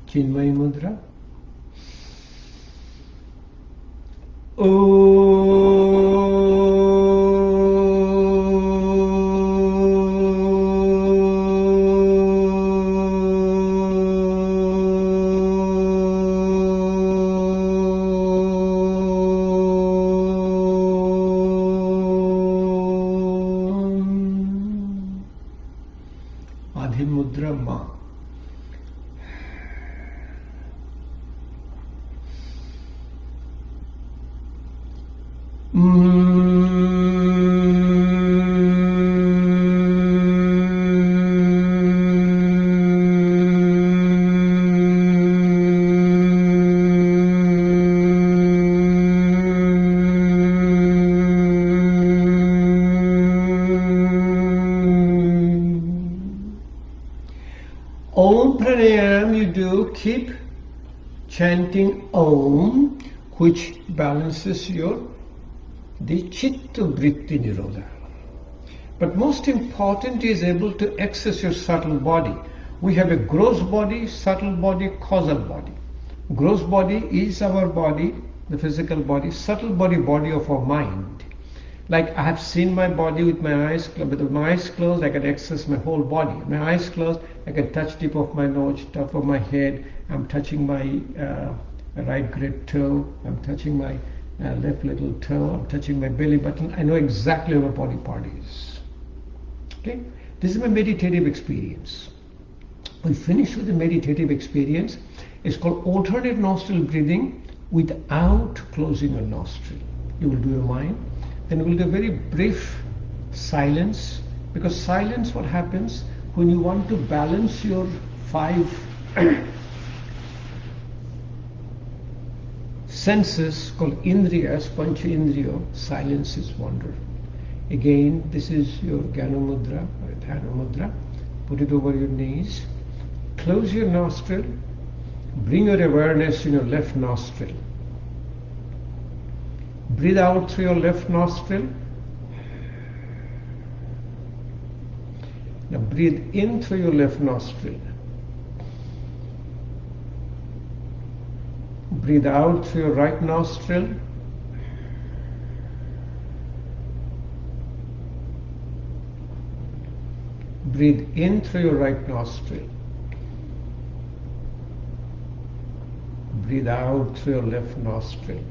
Chinmay Mudra. Adi Mudra Ma. Om Pranayam you do, keep chanting Om, which balances the Chitta Vritti Nirodha. But most important is able to access your subtle body. We have a gross body, subtle body, causal body. Gross body is our body, the physical body. Subtle body, body of our mind. Like I have seen my body with my eyes closed. With my eyes closed, I can access my whole body. My eyes closed, I can touch tip of my nose, top of my head. I'm touching my right great toe. I'm touching my left little toe. I'm touching my belly button. I know exactly where my body part is. Okay, this is my meditative experience. We finish with the meditative experience. It's called alternate nostril breathing without closing a nostril. You will do your mind. Then we'll do a very brief silence, because silence, what happens when you want to balance your 5 senses called indriyas, pancha indriyo, silence is wonderful. Again, this is your Jnana Mudra or Dhyana Mudra. Put it over your knees. Close your nostril. Bring your awareness in your left nostril. Breathe out through your left nostril. Now breathe in through your left nostril. Breathe out through your right nostril. Breathe in through your right nostril. Breathe out through your left nostril.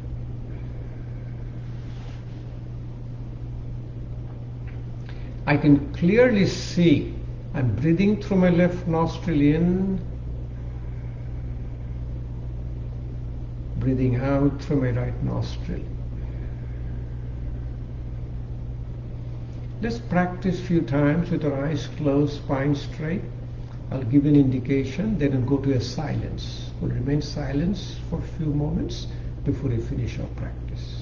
I can clearly see I'm breathing through my left nostril in, breathing out through my right nostril. Let's practice a few times with our eyes closed, spine straight. I'll give an indication, then we'll go to a silence. We'll remain silent for a few moments before we finish our practice.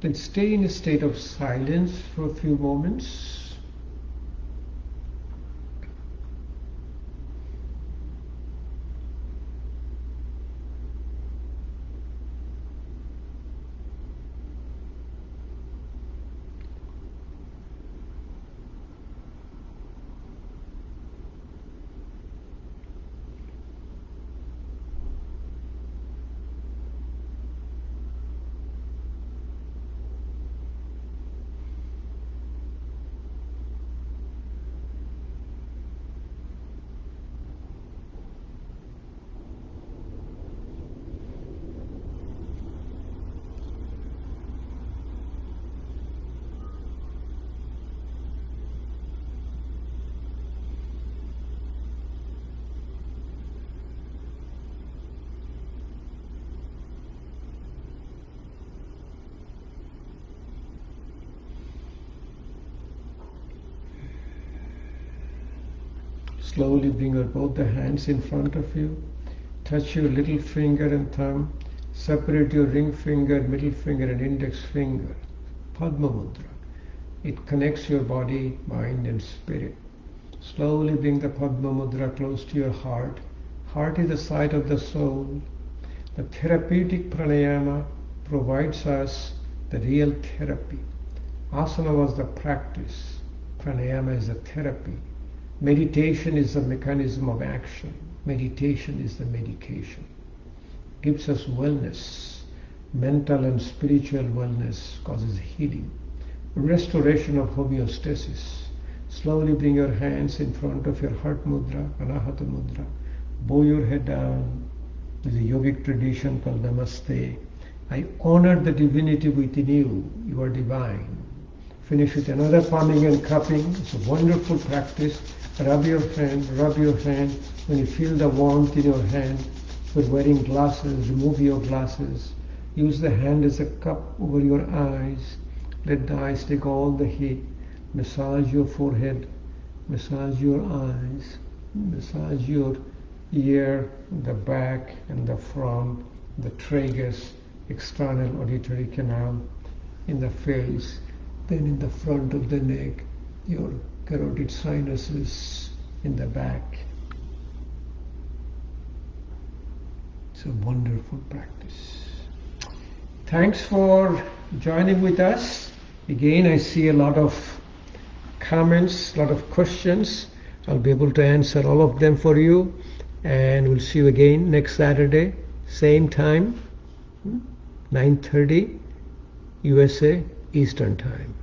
Then stay in a state of silence for a few moments. Slowly bring your both the hands in front of you. Touch your little finger and thumb. Separate your ring finger, middle finger and index finger. Padma Mudra. It connects your body, mind and spirit. Slowly bring the Padma Mudra close to your heart. Heart is the site of the soul. The Therapeutic Pranayama provides us the real therapy. Asana was the practice. Pranayama is the therapy. Meditation is the mechanism of action. Meditation is the medication. Gives us wellness. Mental and spiritual wellness causes healing. Restoration of homeostasis. Slowly bring your hands in front of your heart mudra, Anahata Mudra. Bow your head down. There's a yogic tradition called Namaste. I honor the divinity within you. You are divine. Finish with another palming and cupping. It's a wonderful practice. Rub your hand, rub your hand. When you feel the warmth in your hand, if you're wearing glasses, remove your glasses. Use the hand as a cup over your eyes. Let the eyes take all the heat. Massage your forehead, massage your eyes, massage your ear, the back and the front, the tragus, external auditory canal, in the face. then in the front of the neck, your carotid sinuses in the back. It's a wonderful practice. Thanks for joining with us. Again, I see a lot of comments, a lot of questions. I'll be able to answer all of them for you. And we'll see you again next Saturday, same time, 9:30 USA Eastern Time.